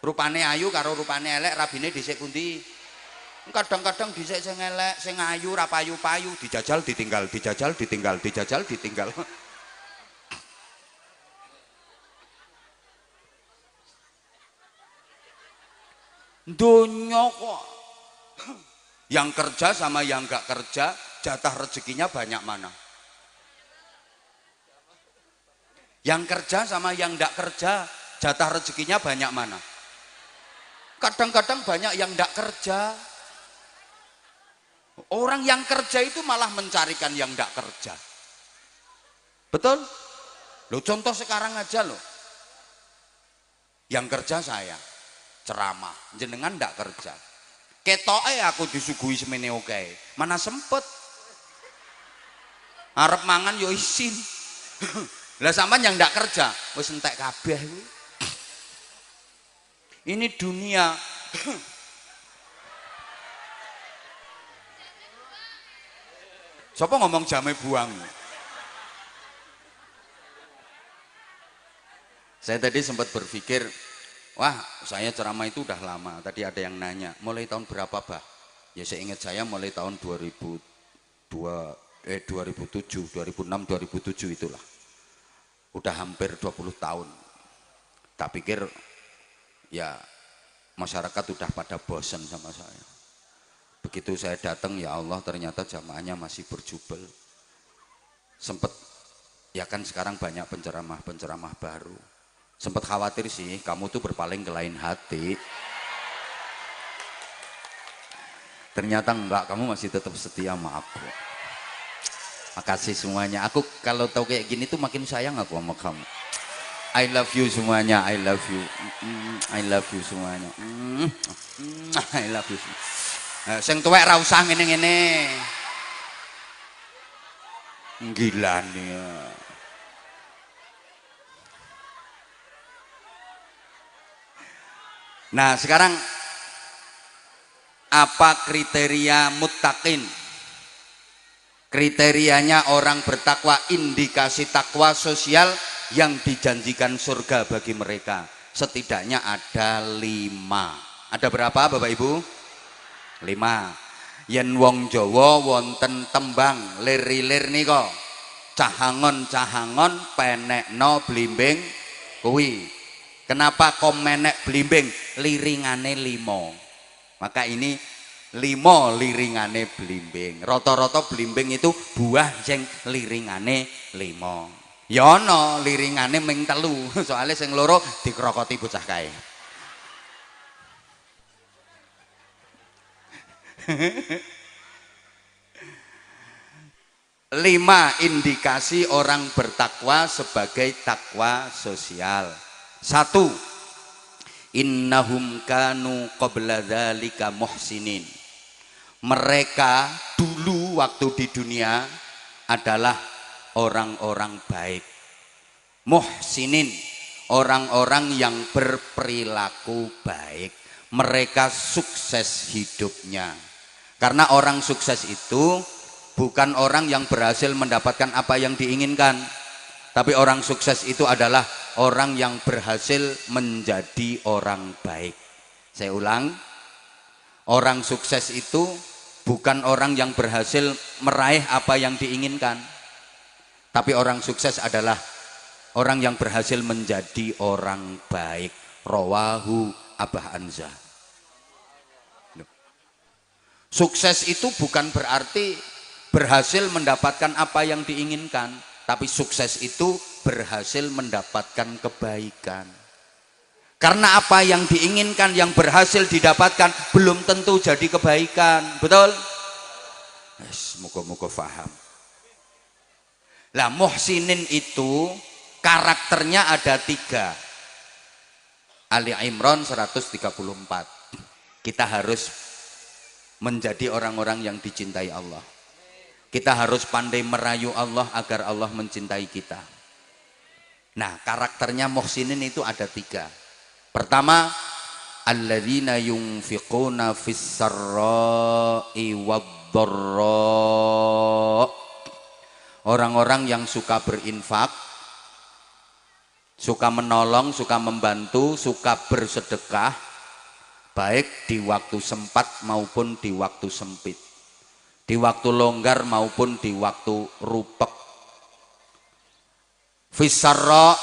Rupane ayu karo rupane elek rabine dhisik pundi? Kadang-kadang dhisik sing elek, sing ayu ra payu-payu, dijajal ditinggal, dijajal ditinggal, dijajal ditinggal. Donya kok. Yang kerja sama yang enggak kerja, jatah rezekinya banyak mana? Yang kerja sama yang enggak kerja, jatah rezekinya banyak mana? Kadang-kadang banyak yang enggak kerja. Orang yang kerja itu malah mencarikan yang enggak kerja. Betul? Loh, contoh sekarang aja loh. Yang kerja saya ceramah, jenengan enggak kerja. Ketoke aku disuguhi semene oke. Mana sempet. Arep mangan yo isin. Lah sampean yang enggak kerja, wis entek kabeh kuwi. Ini dunia. Siapa ngomong jame buang? Saya tadi sempat berpikir, wah saya ceramah itu udah lama. Tadi ada yang nanya, mulai tahun berapa bah? Ya saya ingat saya mulai tahun 2007, 2006, 2007 itulah. Udah hampir 20 tahun. Tak pikir ya masyarakat udah pada bosan sama saya. Begitu saya datang, ya Allah ternyata jamaahnya masih berjubel. Sempet, ya kan sekarang banyak penceramah baru. Sempet khawatir sih, kamu tuh berpaling ke lain hati. Ternyata enggak, kamu masih tetap setia sama aku. Makasih semuanya. Aku kalau tahu kayak gini tuh makin sayang aku sama kamu. I love you semuanya, I love you. I love you semuanya. I love you. Sing tuwek ra usah ngene-ngene. Gila nih. Nah, sekarang apa kriteria muttaqin? Kriterianya orang bertakwa, indikasi takwa sosial yang dijanjikan surga bagi mereka. Setidaknya ada 5. Ada berapa Bapak Ibu? 5. Yen wong Jawa wonten tembang lir-lir nika. Cahangon-cahangon penekno blimbing kuwi. Kenapa kok menek blimbing? Liringane 5. Maka ini 5 liringane blimbing. Rata-rata blimbing itu buah sing liringane 5. Ya ana liringane ming 3, soalnya sing loro dikrokoti bocah kae. Lima indikasi orang bertakwa sebagai takwa sosial. 1. Innahum kanu qabla dzalika muhsinin. Mereka dulu waktu di dunia adalah orang-orang baik. Muhsinin, orang-orang yang berperilaku baik. Mereka sukses hidupnya. Karena orang sukses itu bukan orang yang berhasil mendapatkan apa yang diinginkan, tapi orang sukses itu adalah orang yang berhasil menjadi orang baik. Saya ulang, orang sukses itu bukan orang yang berhasil meraih apa yang diinginkan, tapi orang sukses adalah orang yang berhasil menjadi orang baik. Rawahu Abah Anza. Sukses itu bukan berarti berhasil mendapatkan apa yang diinginkan, tapi sukses itu berhasil mendapatkan kebaikan. Karena apa yang diinginkan, yang berhasil didapatkan belum tentu jadi kebaikan. Betul? Moga-moga faham. Lah muhsinin itu karakternya ada 3. Ali Imran 134. Kita harus menjadi orang-orang yang dicintai Allah. Kita harus pandai merayu Allah agar Allah mencintai kita. Nah, karakternya muhsinin itu ada 3. Pertama, alladzina yunfiquna fis-sarra'i wad-dharra. Orang-orang yang suka berinfak, suka menolong, suka membantu, suka bersedekah baik di waktu sempat maupun di waktu sempit, di waktu longgar maupun di waktu rupek. Fisarra,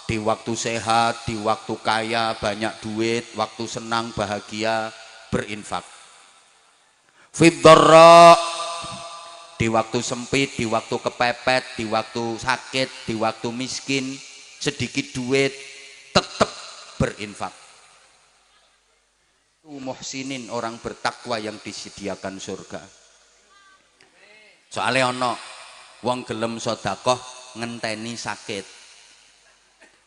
di waktu sehat, di waktu kaya, banyak duit, waktu senang, bahagia, berinfak. Fiddarra, di waktu sempit, di waktu kepepet, di waktu sakit, di waktu miskin, sedikit duit, tetap berinfak. Muhsinin, orang bertakwa yang disediakan surga. Soalnya ono wong gelem sedekah ngenteni sakit.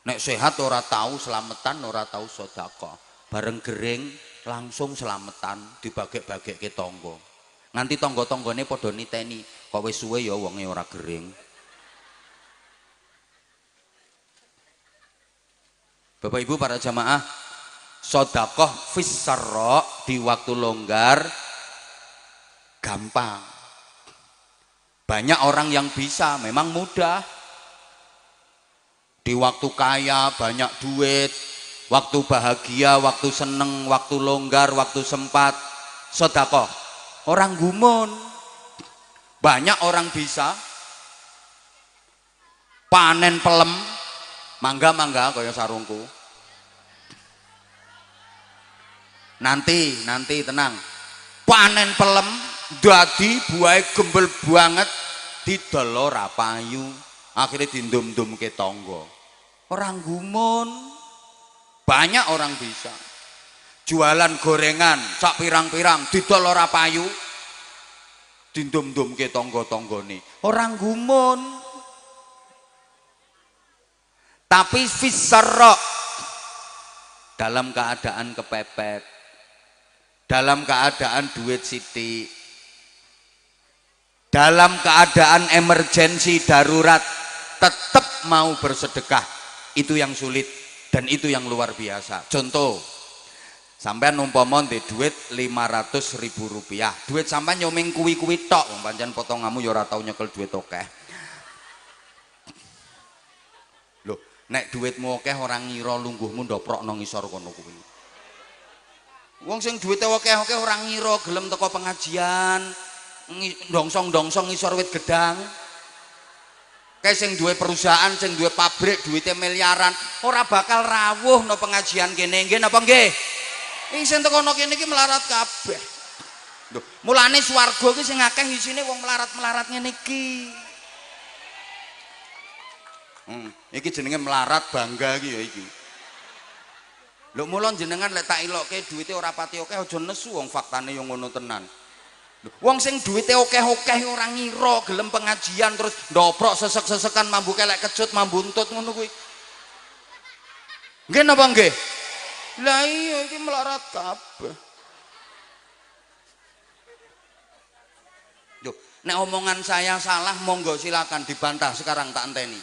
Nek sehat ora tahu selamatan, ora tahu sedekah. Bareng gering langsung selamatan, dibagek-bagekke tangga. Nganti tangga-tanggane padha niteni, kok wis suwe ya wonge ora gering. Bapak Ibu para jamaah, sedekah fissarra di waktu longgar gampang. Banyak orang yang bisa, memang mudah. Di waktu kaya, banyak duit, waktu bahagia, waktu seneng, waktu longgar, waktu sempat, sedekah. Orang gumun. Banyak orang bisa. Panen pelem, mangga-mangga kaya sarungku. Nanti tenang. Panen pelem dadi buahe gembel banget, didol ora payu, akhirnya dindum-dumke tangga. Orang gumun. Banyak orang bisa. Jualan gorengan sak pirang-pirang didol ora payu, dindum-dumke tangga-tanggane. Orang gumun. Tapi fissarra, dalam keadaan kepepet, dalam keadaan duit sithik, dalam keadaan emergensi darurat, tetap mau bersedekah. Itu yang sulit dan itu yang luar biasa. Contoh, sampean umpama ndek duit 500.000 rupiah, duit sampean nyomeng kuwi-kuwi tok, wong pancen potonganmu ya ora tau nyekel duit akeh. Loh, nek duitmu akeh orang ngira lungguhmu ndoprok nang ngisor kono kuwi. Wong sing duwite akeh-akeh ora ngira gelem teko pengajian, ndongsong-ndongsong ngisor wit gedang. Kayak sing duwe perusahaan, sing duwe pabrik, duitnya miliaran, ora bakal rawuh no pengajian kene, nggih napa nggih? Sing tekono kene iki melarat kabeh. Lho, mulane swarga iki sing akeh isine wong melarat-melarat ngene iki. Iki jenenge melarat bangga iki ya iki. Lho mula jenengan lek tak ilokke duwite ora pati akeh aja nesu, wong faktane yo ngono tenan. Wong sing duwite akeh-akeh ora ngira gelem pengajian terus ndoprok sesek-sesekan mambu kelek kecut mambu untut ngono kuwi. Nggih napa nggih? Lah iya iki melarat kabeh. Yo, nek omongan saya salah monggo silakan dibantah sekarang tak enteni.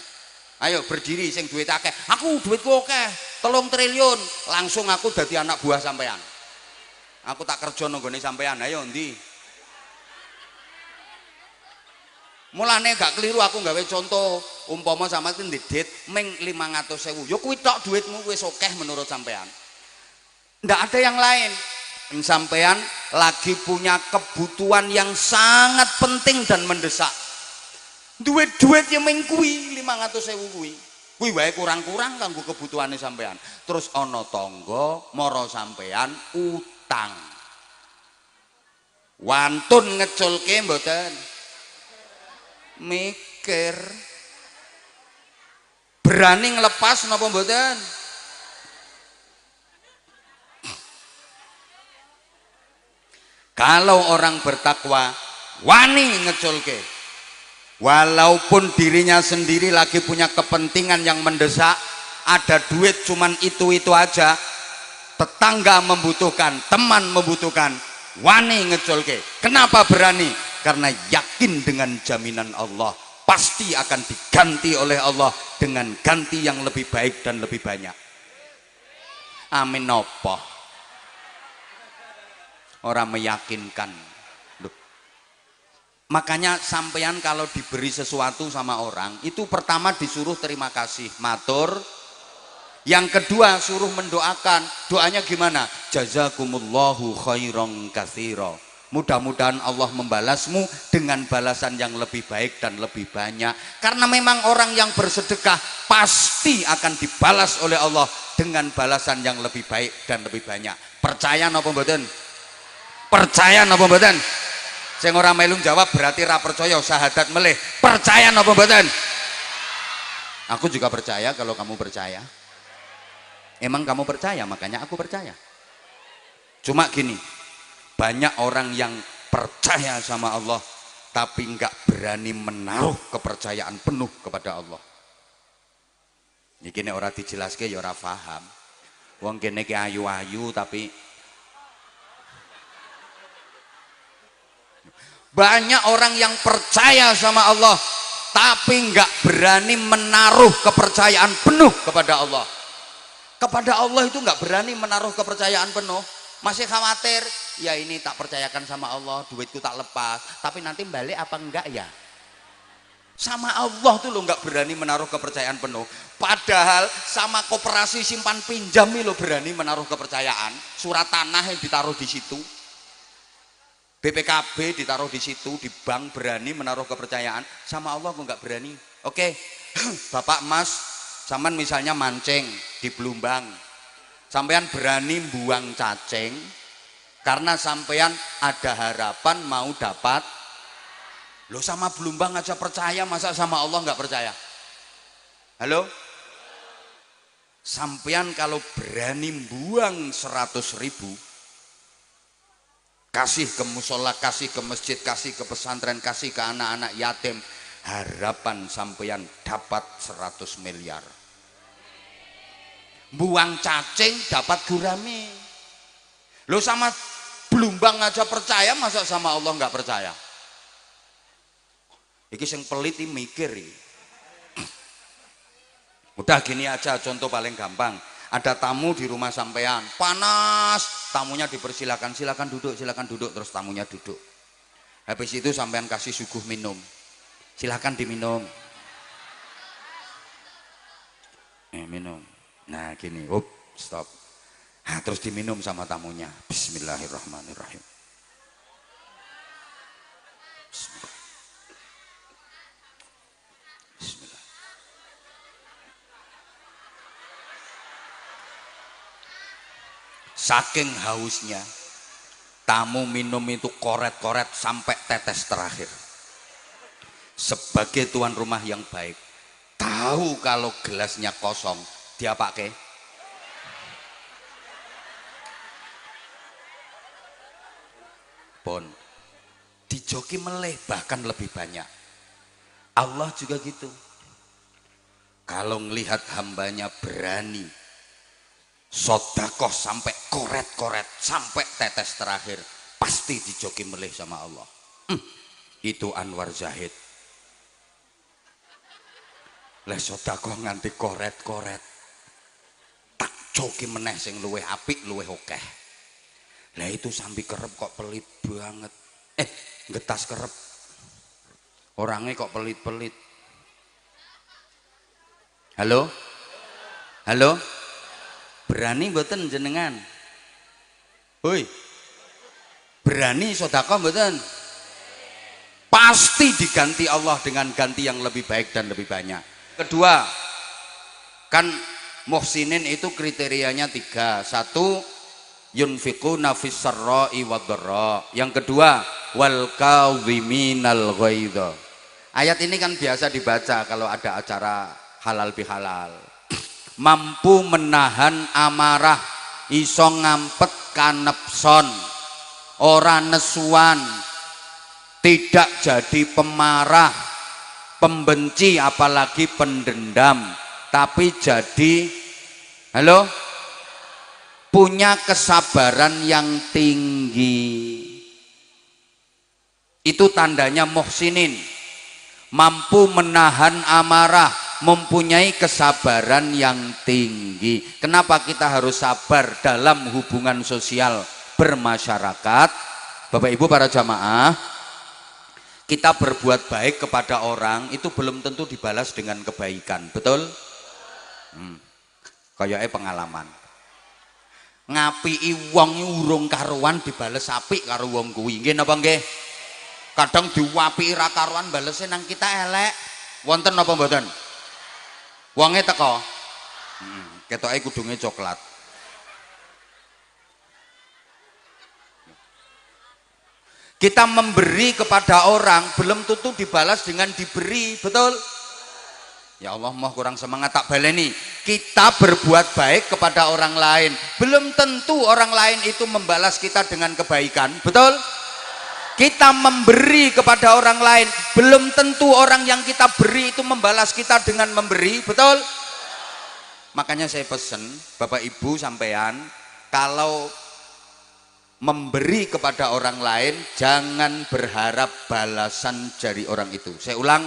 Ayo berdiri sing duit akeh. Aku duitku akeh, 3 triliun. Langsung aku dadi anak buah sampean. Aku tak kerja nang gone sampean. Ayo ndi? Mulane gak keliru aku gawe contoh, umpama sama itu ndedit meng 500.000. Ya kuwi tok duitmu wis akeh menurut sampean. Ndak ada yang lain. Sampean lagi punya kebutuhan yang sangat penting dan mendesak. Duit-duit yang meng kuwi 500.000 kuwi. Kuwi wae kurang-kurang kanggo kebutuhane sampean. Terus ana tangga mara sampean utang. Wantun ngeculke mboten? Mikir. Berani ngelepas napa mboten? Kalau orang bertakwa wani ngeculke, walaupun dirinya sendiri lagi punya kepentingan yang mendesak, ada duit cuman itu aja, tetangga membutuhkan, teman membutuhkan, wani ngeculke. Kenapa berani? Karena yakin dengan jaminan Allah pasti akan diganti oleh Allah dengan ganti yang lebih baik dan lebih banyak. Amin. Nopo orang meyakinkan. Loh. Makanya sampean kalau diberi sesuatu sama orang itu pertama disuruh terima kasih, matur. Yang kedua, suruh mendoakan. Doanya gimana? Jazakumullahu khairan katsira. Mudah-mudahan Allah membalasmu dengan balasan yang lebih baik dan lebih banyak. Karena memang orang yang bersedekah pasti akan dibalas oleh Allah dengan balasan yang lebih baik dan lebih banyak. Percaya napa mboten? Percaya napa mboten? Sing ora melu jawab berarti ra percaya, syahadat melih. Percaya napa mboten? Aku juga percaya kalau kamu percaya. Emang kamu percaya, makanya aku percaya. Cuma gini, banyak orang yang percaya sama Allah tapi nggak berani menaruh kepercayaan penuh kepada Allah. Ini kene ora dijelaske ya ora paham. Wong kene ki ayu-ayu tapi banyak orang yang percaya sama Allah tapi nggak berani menaruh kepercayaan penuh kepada Allah. Kepada Allah itu nggak berani menaruh kepercayaan penuh, masih khawatir, ya ini tak percayakan sama Allah, duitku tak lepas, tapi nanti balik apa enggak ya? Sama Allah tuh lo nggak berani menaruh kepercayaan penuh, padahal sama koperasi simpan pinjam lo berani menaruh kepercayaan, surat tanah yang ditaruh di situ, BPKB ditaruh di situ, di bank berani menaruh kepercayaan, sama Allah kok nggak berani. Oke, Bapak Mas, sampean misalnya mancing di Belumbang, sampean berani buang cacing karena sampean ada harapan mau dapat. Lo sama Belumbang aja percaya, masa sama Allah nggak percaya? Halo? Sampean kalau berani buang 100.000, kasih ke musola, kasih ke masjid, kasih ke pesantren, kasih ke anak-anak yatim, harapan sampean dapat 100 miliar. Buang cacing dapat gurame. Lo sama Belumbang aja percaya, masa sama Allah nggak percaya? Iki sing pelit iki mikir iki. Udah gini aja, contoh paling gampang. Ada tamu di rumah sampean, panas, tamunya dipersilakan, silakan duduk, terus tamunya duduk. Habis itu sampean kasih suguh minum, silakan diminum. Minum. Nah gini, stop. Nah, terus diminum sama tamunya. Bismillahirrahmanirrahim. Bismillah. Saking hausnya, tamu minum itu koret-koret sampai tetes terakhir. Sebagai tuan rumah yang baik, tahu kalau gelasnya kosong, dia pakai pon, dijoki meleh bahkan lebih banyak. Allah juga gitu. Kalau ngelihat hambanya berani sodakoh sampai koret-koret sampai tetes terakhir, pasti dijoki meleh sama Allah. Itu Anwar Zahid. Lah sodakoh nganti koret-koret, tak joki meneh sing luweh apik luweh akeh. Lah itu sambil kerep kok pelit banget. Ngetas kerep. Orangnya kok pelit-pelit. Halo? Halo? Berani mboten jenengan? Hoi. Berani sedekah mboten? Pasti diganti Allah dengan ganti yang lebih baik dan lebih banyak. Kedua, kan muhsinin itu kriterianya 3. 1, yunfiquna fis sarra'i wadh-dharra. Yang kedua, wal kadhiminal ghaidha. Ayat ini kan biasa dibaca kalau ada acara halal bihalal. Mampu menahan amarah, iso ngampet kanepson, ora nesuan, tidak jadi pemarah, pembenci apalagi pendendam, tapi jadi punya kesabaran yang tinggi. Itu tandanya muhsinin, mampu menahan amarah, mempunyai kesabaran yang tinggi. Kenapa kita harus sabar dalam hubungan sosial bermasyarakat? Bapak Ibu para jamaah, kita berbuat baik kepada orang itu belum tentu dibalas dengan kebaikan, betul? Kayake pengalaman. Ngapiki wong urung karuan dibales apik karo wong kuwi. Nggih napa nggih? Kadang diwapiki ra karuan balese nang kita elek. Wonten napa mboten? Wonge teko. Ketoke kudunge coklat. Kita memberi kepada orang belum tentu dibalas dengan diberi, betul? Ya Allah, mau kurang semangat tak baleni. Kita berbuat baik kepada orang lain, belum tentu orang lain itu membalas kita dengan kebaikan, betul? Kita memberi kepada orang lain, belum tentu orang yang kita beri itu membalas kita dengan memberi, betul? Makanya saya pesen Bapak Ibu sampean, kalau memberi kepada orang lain jangan berharap balasan dari orang itu. Saya ulang,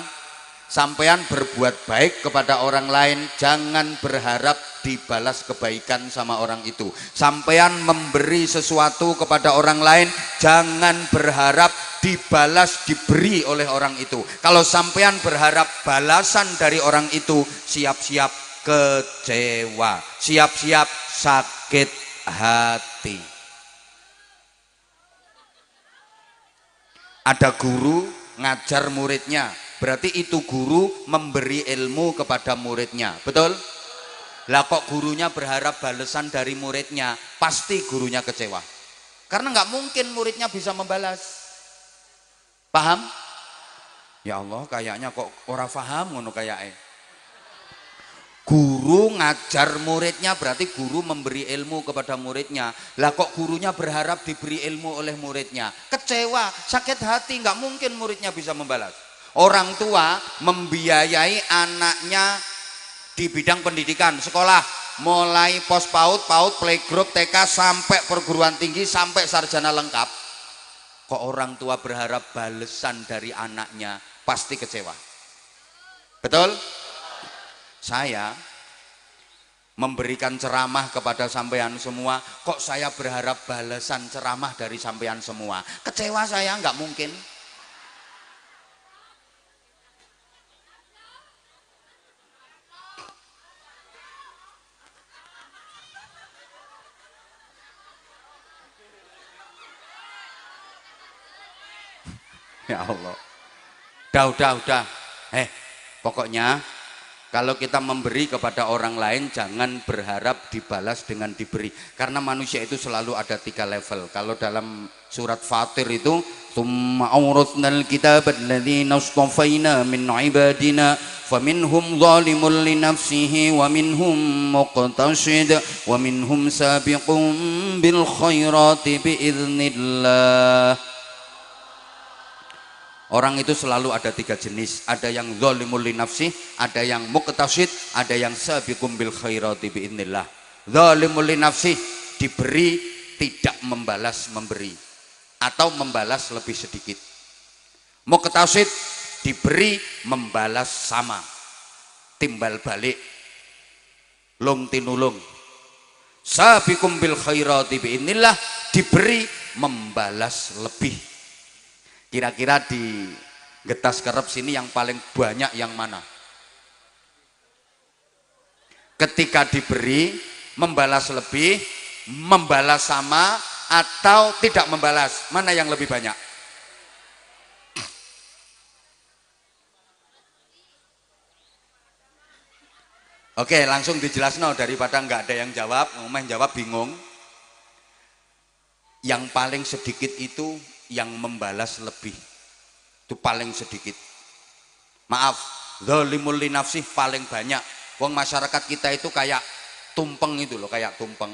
sampean berbuat baik kepada orang lain jangan berharap dibalas kebaikan sama orang itu. Sampean memberi sesuatu kepada orang lain jangan berharap dibalas diberi oleh orang itu. Kalau sampean berharap balasan dari orang itu, siap-siap kecewa, siap-siap sakit hati. Ada guru ngajar muridnya, berarti itu guru memberi ilmu kepada muridnya, betul? Lah kok gurunya berharap balasan dari muridnya, pasti gurunya kecewa. Karena nggak mungkin muridnya bisa membalas. Paham? Ya Allah, kayaknya kok ora paham ngono kayaknya. Guru ngajar muridnya berarti guru memberi ilmu kepada muridnya. Lah kok gurunya berharap diberi ilmu oleh muridnya? Kecewa, sakit hati, nggak mungkin muridnya bisa membalas. Orang tua membiayai anaknya di bidang pendidikan, sekolah, mulai pos PAUD, PAUD, playgroup, TK sampai perguruan tinggi sampai sarjana lengkap. Kok orang tua berharap balasan dari anaknya, pasti kecewa. Betul? Saya memberikan ceramah kepada sampean semua, kok saya berharap balasan ceramah dari sampean semua? Kecewa saya, nggak mungkin. Ya Allah. Udah. Pokoknya kalau kita memberi kepada orang lain jangan berharap dibalas dengan diberi, karena manusia itu selalu ada 3 level. Kalau dalam surat Fatir itu tsumma awrathnal kitaba alladzina istafaina min ibadina faminhum zalimun li nafsihi wa minhum muqtasid wa minhum sabiqun bil khairati biiznillah. Orang itu selalu ada 3 jenis, ada yang zalimul li nafsih, ada yang muqtasid, ada yang sabiqum bil khairati biiznillah. Zalimul li nafsih, diberi tidak membalas memberi atau membalas lebih sedikit. Muqtasid, diberi membalas sama, timbal balik, lung tinulung. Sabiqum bil khairati biiznillah, diberi membalas lebih. Kira-kira di Getas Kerep sini yang paling banyak yang mana? Ketika diberi membalas lebih, membalas sama, atau tidak membalas, mana yang lebih banyak? Oke, langsung dijelaskan daripada nggak ada yang jawab, ngomong jawab bingung. Yang paling sedikit itu yang membalas lebih, itu paling sedikit. Maaf, zalimul li nafsih paling banyak. Wong masyarakat kita itu kayak tumpeng itu loh, kayak tumpeng.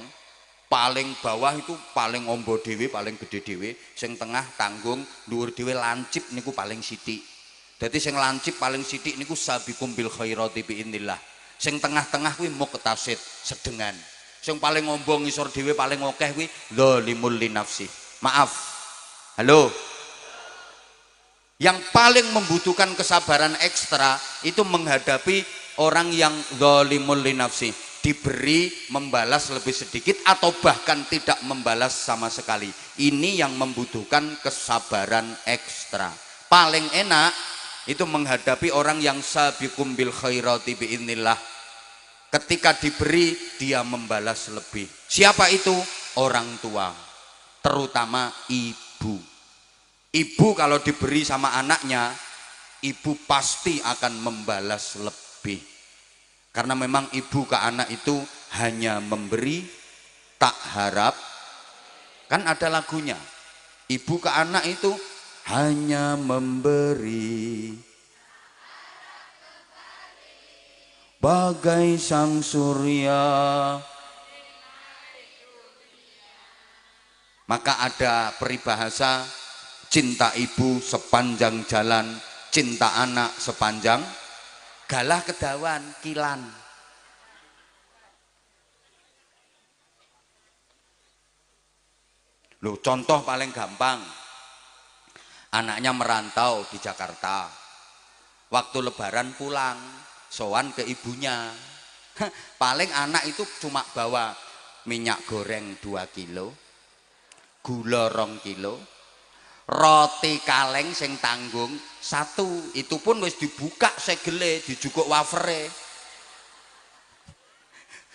Paling bawah itu paling ombo dewe, paling gede dewe, sing tengah tanggung, dhuwur dewe lancip niku paling sithik. Dadi sing lancip paling sithik niku sabiqum bil khairati biiznillah. Sing tengah-tengah kuwi muqtasid, sedengan. Sing paling ombo ngisor dewe paling akeh kuwi zalimul li nafsih. Maaf. Halo. Yang paling membutuhkan kesabaran ekstra itu menghadapi orang yang zalimul li nafsi, diberi membalas lebih sedikit atau bahkan tidak membalas sama sekali. Ini yang membutuhkan kesabaran ekstra. Paling enak itu menghadapi orang yang sabiqum bil khairati biiznillah, Ketika diberi dia membalas lebih. Siapa itu? Orang tua, terutama ibu. Ibu kalau diberi sama anaknya, ibu pasti akan membalas lebih. Karena memang ibu ke anak itu hanya memberi, tak harap. Kan ada lagunya, ibu ke anak itu hanya memberi, bagai sang surya. Maka ada peribahasa, cinta ibu sepanjang jalan, cinta anak sepanjang galah kedawan kilan. Loh, contoh paling gampang, anaknya merantau di Jakarta, waktu lebaran pulang sowan ke ibunya. Paling anak itu cuma bawa minyak goreng 2 kilo, gula 2 kilo, roti kaleng sing tanggung 1, itu pun wis dibuka segele, dijukuk wafere,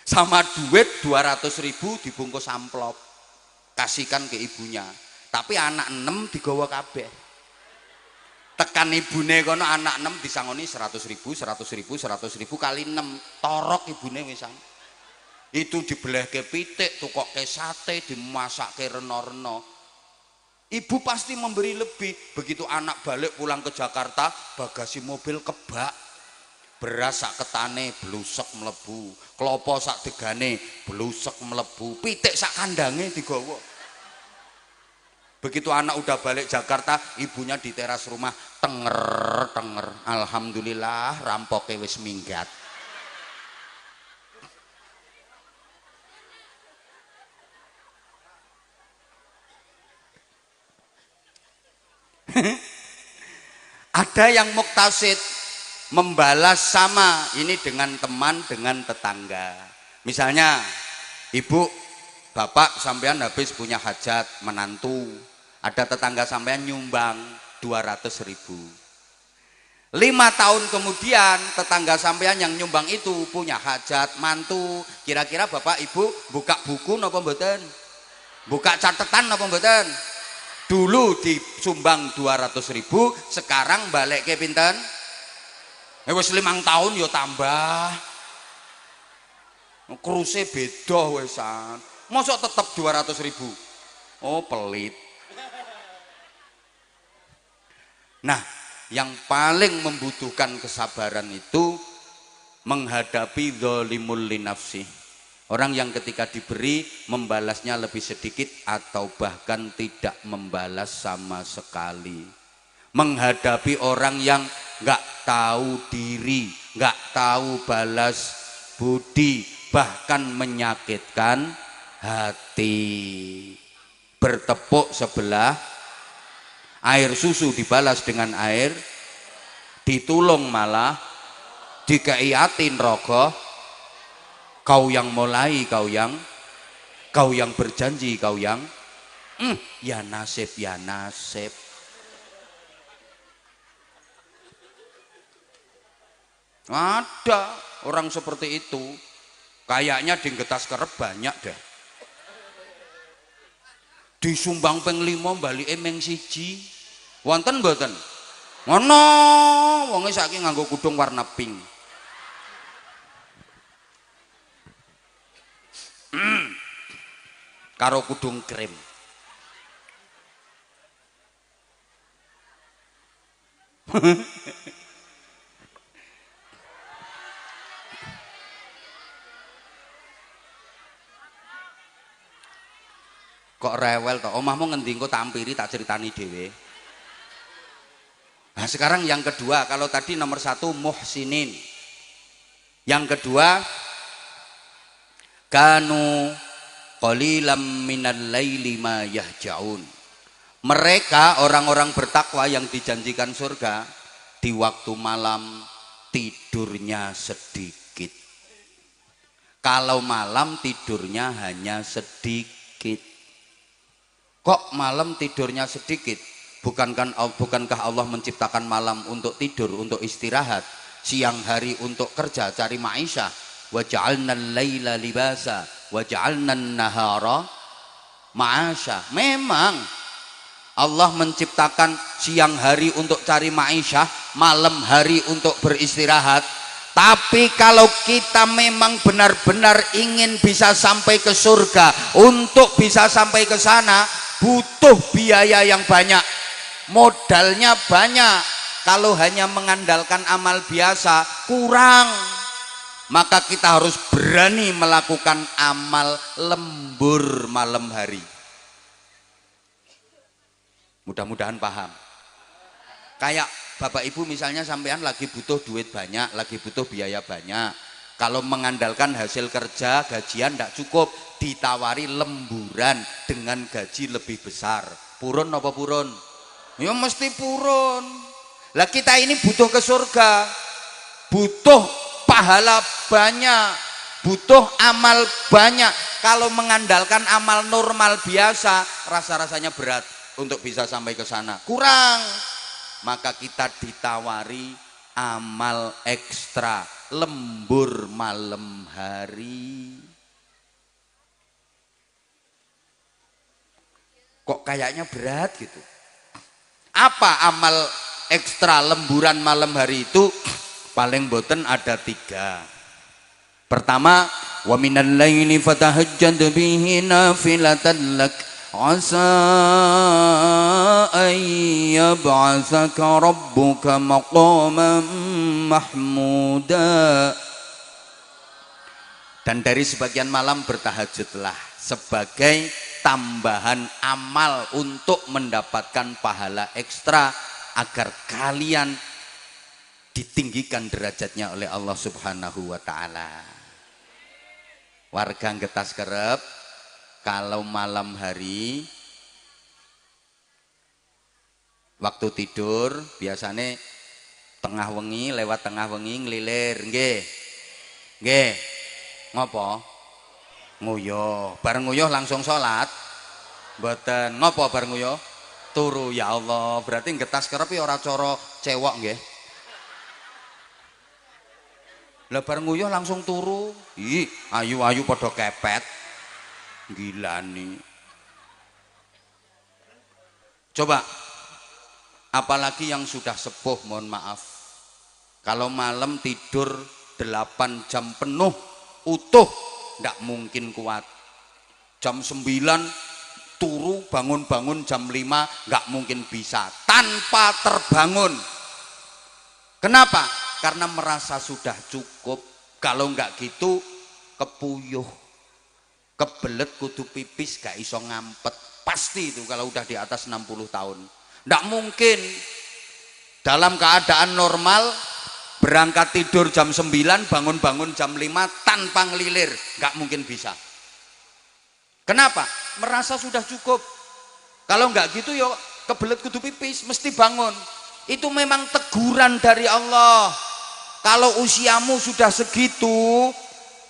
sama duit 200.000 dibungkus amplop, kasihkan ke ibunya. Tapi anak 6 digawa kabeh. Tekan ibune kono anak 6 disangoni 100.000, 100.000, 100.000 kali 6, torok ibune wisan. Itu dibelehke pitik, tukokke sate, dimasakke reno-reno. Ibu pasti memberi lebih. Begitu anak balik pulang ke Jakarta, bagasi mobil kebak, beras sak ketane blusek mlebu, klopo sak degane blusek mlebu, pitik sak kandange digawa. Begitu anak udah balik Jakarta, ibunya di teras rumah tenger. Alhamdulillah rampoke wis minggat. Ada yang muktasid, membalas sama ini dengan teman, dengan tetangga. Misalnya ibu, bapak sampean habis punya hajat menantu, ada tetangga sampean nyumbang 200.000. 5 tahun kemudian tetangga sampean yang nyumbang itu punya hajat mantu, kira-kira bapak ibu buka buku napa mboten? Buka catatan napa mboten? Dulu disumbang 200.000, sekarang balik ke pinten? Wis 5 tahun ya tambah. Kruse beda wesan. Mosok tetep 200.000. Oh, pelit. Nah, yang paling membutuhkan kesabaran itu menghadapi dzalimul linafsi. Orang yang ketika diberi membalasnya lebih sedikit atau bahkan tidak membalas sama sekali. Menghadapi orang yang nggak tahu diri, nggak tahu balas budi, bahkan menyakitkan hati. Bertepuk sebelah, air susu dibalas dengan air, ditulung malah dikeiatin rogoh. Kau yang mulai, kau yang berjanji, kau yang ya nasib, ya nasib. Ada orang seperti itu, kayaknya di Getas Kerep banyak deh. Disumbang ping 5 balike ming 1. Wonten mboten? Ngono, wonge saiki nganggo kudung warna pink. Karo kudung krim. Kok rewel toh? Omahmu ngendi engko tampiri tak ceritani dhewe. Nah, sekarang yang kedua, kalau tadi nomor 1 muhsinin. Yang kedua, kanu qalilam minal laili ma yahjaun. Mereka orang-orang bertakwa yang dijanjikan surga di waktu malam tidurnya sedikit. Kalau malam tidurnya hanya sedikit. Kok malam tidurnya sedikit? Bukankah Allah menciptakan malam untuk tidur, untuk istirahat, siang hari untuk kerja, cari maisha? wa ja'alna al-laila libasa wa ja'alna an-nahara ma'asya. Memang Allah menciptakan siang hari untuk cari ma'isyah, malam hari untuk beristirahat. Tapi kalau kita memang benar-benar ingin bisa sampai ke surga, untuk bisa sampai ke sana butuh biaya yang banyak, modalnya banyak. Kalau hanya mengandalkan amal biasa kurang, maka kita harus berani melakukan amal lembur malam hari. Mudah-mudahan paham. Kayak Bapak Ibu misalnya sampean lagi butuh duit banyak, lagi butuh biaya banyak. Kalau mengandalkan hasil kerja, gajian tidak cukup, ditawari lemburan dengan gaji lebih besar. Purun apa purun? Ya mesti purun. Lah kita ini butuh ke surga, butuh pahala banyak, butuh amal banyak. Kalau mengandalkan amal normal biasa, rasa-rasanya berat untuk bisa sampai ke sana. Kurang. Maka kita ditawari amal ekstra, lembur malam hari. Kok kayaknya berat gitu? Apa amal ekstra lemburan malam hari itu? Paling boten ada 3. Pertama, wa minal laili fatahajjad bihi nafilatan lak asa an yab'atsaka rabbuka maqaman mahmuda. Dan dari sebagian malam bertahajudlah sebagai tambahan amal untuk mendapatkan pahala ekstra, agar kalian ditinggikan derajatnya oleh Allah Subhanahu wa ta'ala. Warga Getas Kerep, kalau malam hari waktu tidur biasanya tengah wengi, lewat tengah wengi ngelilir, nggih. Nggih. Ngopo? Nguyuh. Bareng nguyuh langsung sholat. Mboten. Ngopo bareng nguyuh? Turu. Ya Allah, berarti Getas Kerep ora cara cewek nggih. Lah bareng nguyuh langsung turu. Ih, ayu-ayu padha kepet. Gila nih. Coba, apalagi yang sudah sepuh, mohon maaf, kalau malam tidur 8 jam penuh utuh, ndak mungkin kuat. Jam 9 turu, bangun-bangun jam 5 nggak mungkin bisa tanpa terbangun. Kenapa? Karena merasa sudah cukup. Kalau nggak gitu kepuyuh, kebelet kudu pipis gak iso ngampet. Pasti itu kalau udah di atas 60 tahun. Nggak mungkin dalam keadaan normal berangkat tidur jam 9, bangun-bangun jam 5 tanpa ngelilir, nggak mungkin bisa. Kenapa? Merasa sudah cukup. Kalau nggak gitu ya kebelet kudu pipis, mesti bangun. Itu memang teguran dari Allah. Kalau usiamu sudah segitu,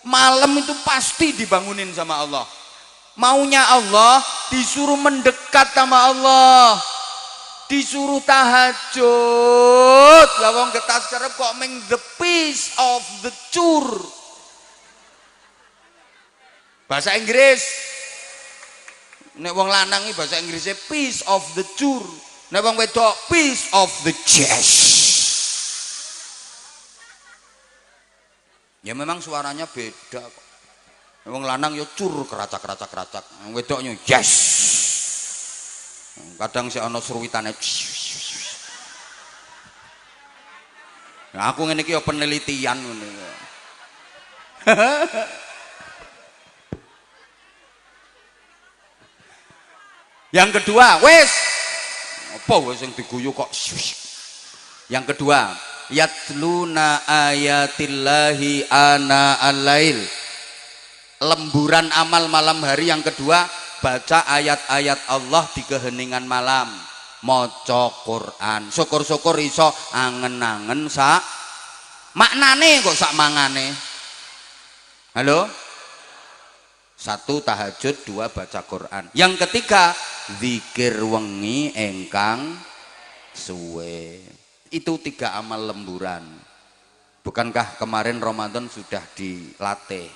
malam itu pasti dibangunin sama Allah. Maunya Allah disuruh mendekat sama Allah, disuruh tahajud. Lawang Getas Kerep kok meng the piece of the chur. Bahasa Inggris. Nek wong lanang iki bahasa Inggrisnya piece of the chur. Nek wong wedok piece of the chest. Ya memang suaranya beda kok. Wong lanang ya cur keracak-keracak, wedoknya yes. Kadang si ana seruitane. Nah, aku ngene iki ya penelitian ngene. Yang kedua, wes apa wes yang diguyu kok. Yang kedua, yatluna ayatillahi ana al-lail. Lemburan amal malam hari yang kedua, baca ayat-ayat Allah di keheningan malam, maca Quran. Syukur-syukur iso angen-angen sak maknane kok sak mangane. Halo? 1 tahajud, 2 baca Quran. Yang ketiga, zikir wengi engkang suwe. Itu 3 amal lemburan. Bukankah kemarin Ramadan sudah dilatih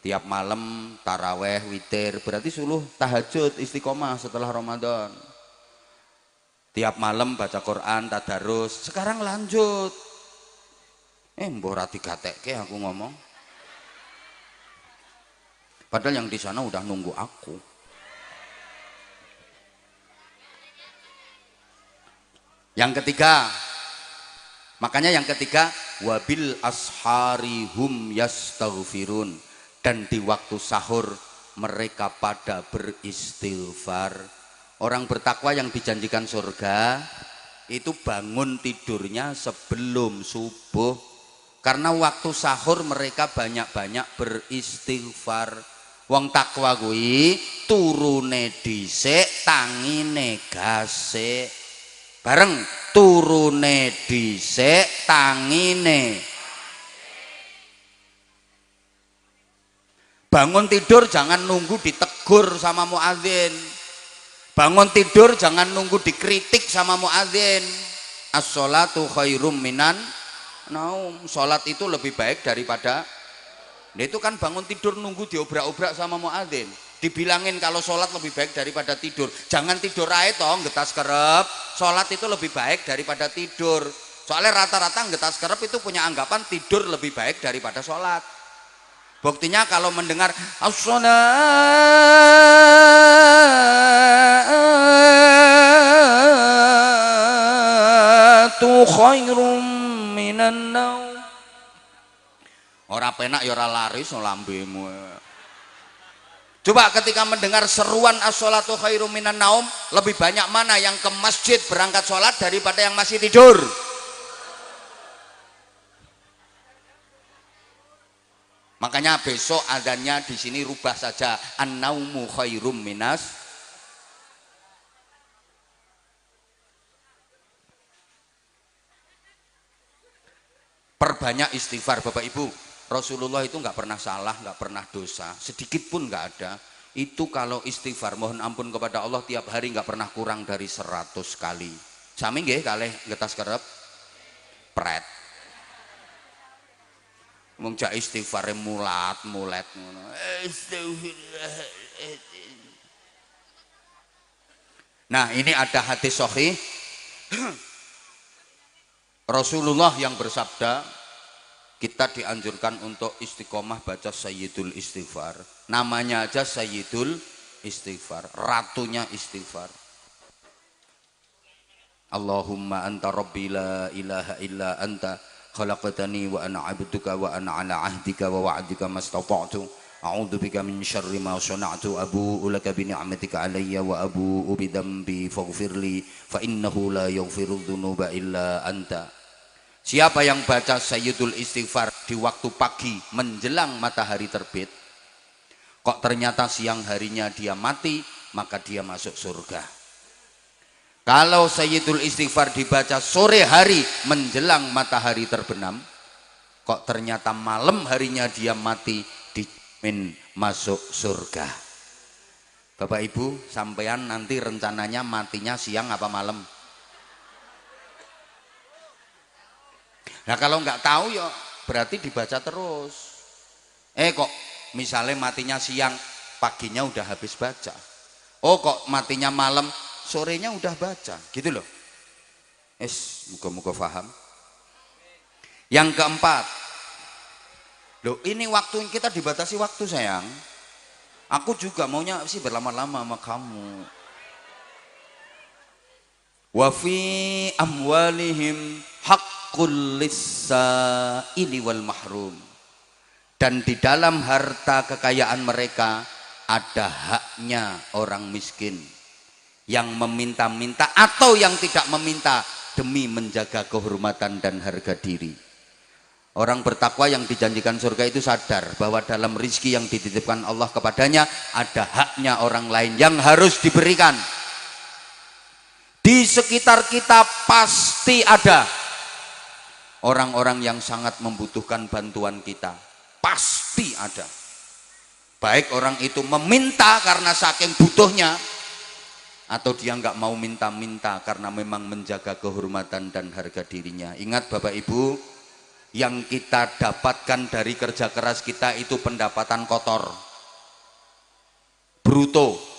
tiap malam taraweh, witir, berarti suluh tahajud istiqomah setelah Ramadan. Tiap malam baca Quran, tadarus. Sekarang lanjut. Mbok ora digatekke aku ngomong. Padahal yang di sana udah nunggu aku. Yang ketiga, makanya yang ketiga, wabil ashari hum yastaghfirun, dan di waktu sahur mereka pada beristighfar. Orang bertakwa yang dijanjikan surga itu bangun tidurnya sebelum subuh, karena waktu sahur mereka banyak-banyak beristighfar. Wong takwa kuwi turune dhisik tangine gasik. Bareng turune dhisik tangine. Bangun tidur jangan nunggu ditegur sama muadzin. Bangun tidur jangan nunggu dikritik sama muadzin. As-sholatu khairum minan naum. Sholat itu lebih baik daripada. Nah, itu kan bangun tidur nunggu diobrak-obrak sama muadzin. Dibilangin kalau sholat lebih baik daripada tidur. Jangan tidur ae toh ngetas kerep. Sholat itu lebih baik daripada tidur. Soalnya rata-rata ngetas kerep itu punya anggapan tidur lebih baik daripada sholat. Buktinya kalau mendengar as-sholatu khairum minan naum. Ora penak ya ora laris lambemu. Coba ketika mendengar seruan as-sholatu khairum minan naum, lebih banyak mana yang ke masjid berangkat sholat daripada yang masih tidur? Makanya besok adanya di sini rubah saja, an-naumu khairum minas. Perbanyak istighfar Bapak Ibu. Rasulullah itu nggak pernah salah, nggak pernah dosa, sedikit pun nggak ada. Itu kalau istighfar mohon ampun kepada Allah tiap hari nggak pernah kurang dari 100 kali. Sami nggih kalih ngetas kerep pret. Mung jak istighfare mulat ngono. Nah, ini ada hadis sahih Rasulullah yang bersabda, kita dianjurkan untuk istiqomah baca Sayyidul Istighfar. Namanya aja Sayyidul Istighfar, ratunya istighfar. Allahumma anta rabbi la ilaha illa anta khalaqtani wa ana 'abduka wa ana 'ala 'ahdika wa wa'dika mastata'tu a'udzu bika min syarri ma sana'tu abu'u laka bi ni'matika 'alayya wa abu'u bi dhanbi faghfirli fa innahu la yaghfiru dzunuba illa anta. Siapa yang baca Sayyidul Istighfar di waktu pagi menjelang matahari terbit, kok ternyata siang harinya dia mati, maka dia masuk surga. Kalau Sayyidul Istighfar dibaca sore hari menjelang matahari terbenam, kok ternyata malam harinya dia mati, dijamin masuk surga. Bapak Ibu, sampean nanti rencananya matinya siang apa malam? Nah kalau nggak tahu ya berarti dibaca terus. Kok misalnya matinya siang, paginya udah habis baca. Oh kok matinya malam, sorenya udah baca, gitu loh. Muka-muka paham. Yang keempat, loh ini waktu kita dibatasi waktu sayang. Aku juga maunya sih berlama-lama sama kamu. Wa fi amwalihim haqqul lis-sa'ili wal mahrum. Dan di dalam harta kekayaan mereka ada haknya orang miskin yang meminta-minta atau yang tidak meminta demi menjaga kehormatan dan harga diri. Orang bertakwa yang dijanjikan surga itu sadar bahwa dalam rizki yang dititipkan Allah kepadanya ada haknya orang lain yang harus diberikan. Di sekitar kita pasti ada orang-orang yang sangat membutuhkan bantuan kita, pasti ada. Baik orang itu meminta karena saking butuhnya, atau dia nggak mau minta-minta karena memang menjaga kehormatan dan harga dirinya. Ingat Bapak Ibu, yang kita dapatkan dari kerja keras kita itu pendapatan kotor, bruto.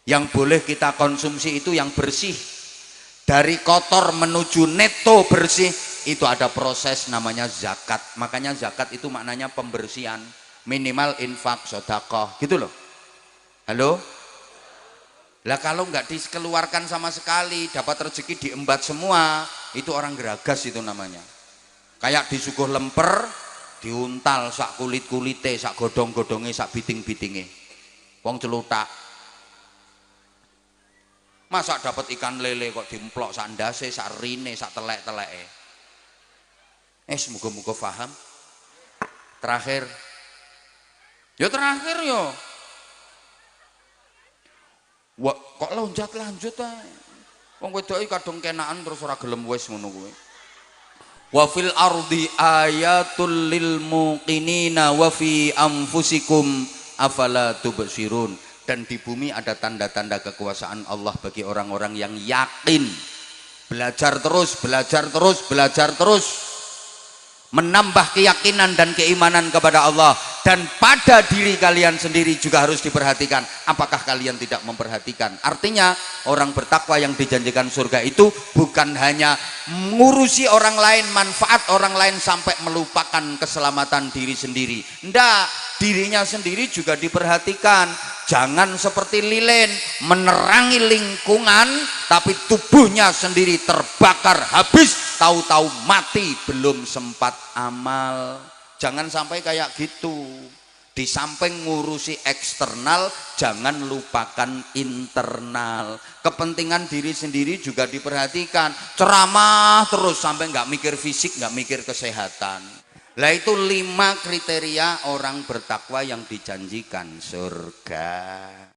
Yang boleh kita konsumsi itu yang bersih. Dari kotor menuju neto bersih itu ada proses namanya zakat. Makanya zakat itu maknanya pembersihan, minimal infak, sedekah, gitu loh. Halo? Lah kalau nggak dikeluarkan sama sekali, dapat rezeki diembat semua, itu orang geragas itu namanya. Kayak disuguh lemper, diuntal sak kulit-kulite, sak godong-godonge, sak biting-bitinge. Wong celutak. Masa dapat ikan lele kok dimplok sak ndase, sak rine, sak telek-teleke. Semoga-moga paham. Terakhir. Ya terakhir yo. Wah, kok lonjat lanjut ae. Wong wedoke kadung kenaan terus ora gelem wis ngono kuwi. Wa fil ardi ayatul lil muqinina wa fi anfusikum afala tubsirun. Dan di bumi ada tanda-tanda kekuasaan Allah bagi orang-orang yang yakin. Belajar terus, belajar terus, belajar terus. Menambah keyakinan dan keimanan kepada Allah. Dan pada diri kalian sendiri juga harus diperhatikan. Apakah kalian tidak memperhatikan? Artinya orang bertakwa yang dijanjikan surga itu bukan hanya mengurusi orang lain, manfaat orang lain sampai melupakan keselamatan diri sendiri. Ndak, dirinya sendiri juga diperhatikan. Jangan seperti lilin menerangi lingkungan tapi tubuhnya sendiri terbakar habis, tahu-tahu mati belum sempat amal. Jangan sampai kayak gitu. Di samping ngurusi eksternal, jangan lupakan internal. Kepentingan diri sendiri juga diperhatikan. Ceramah terus sampai nggak mikir fisik, nggak mikir kesehatan. Lah itu 5 kriteria orang bertakwa yang dijanjikan surga.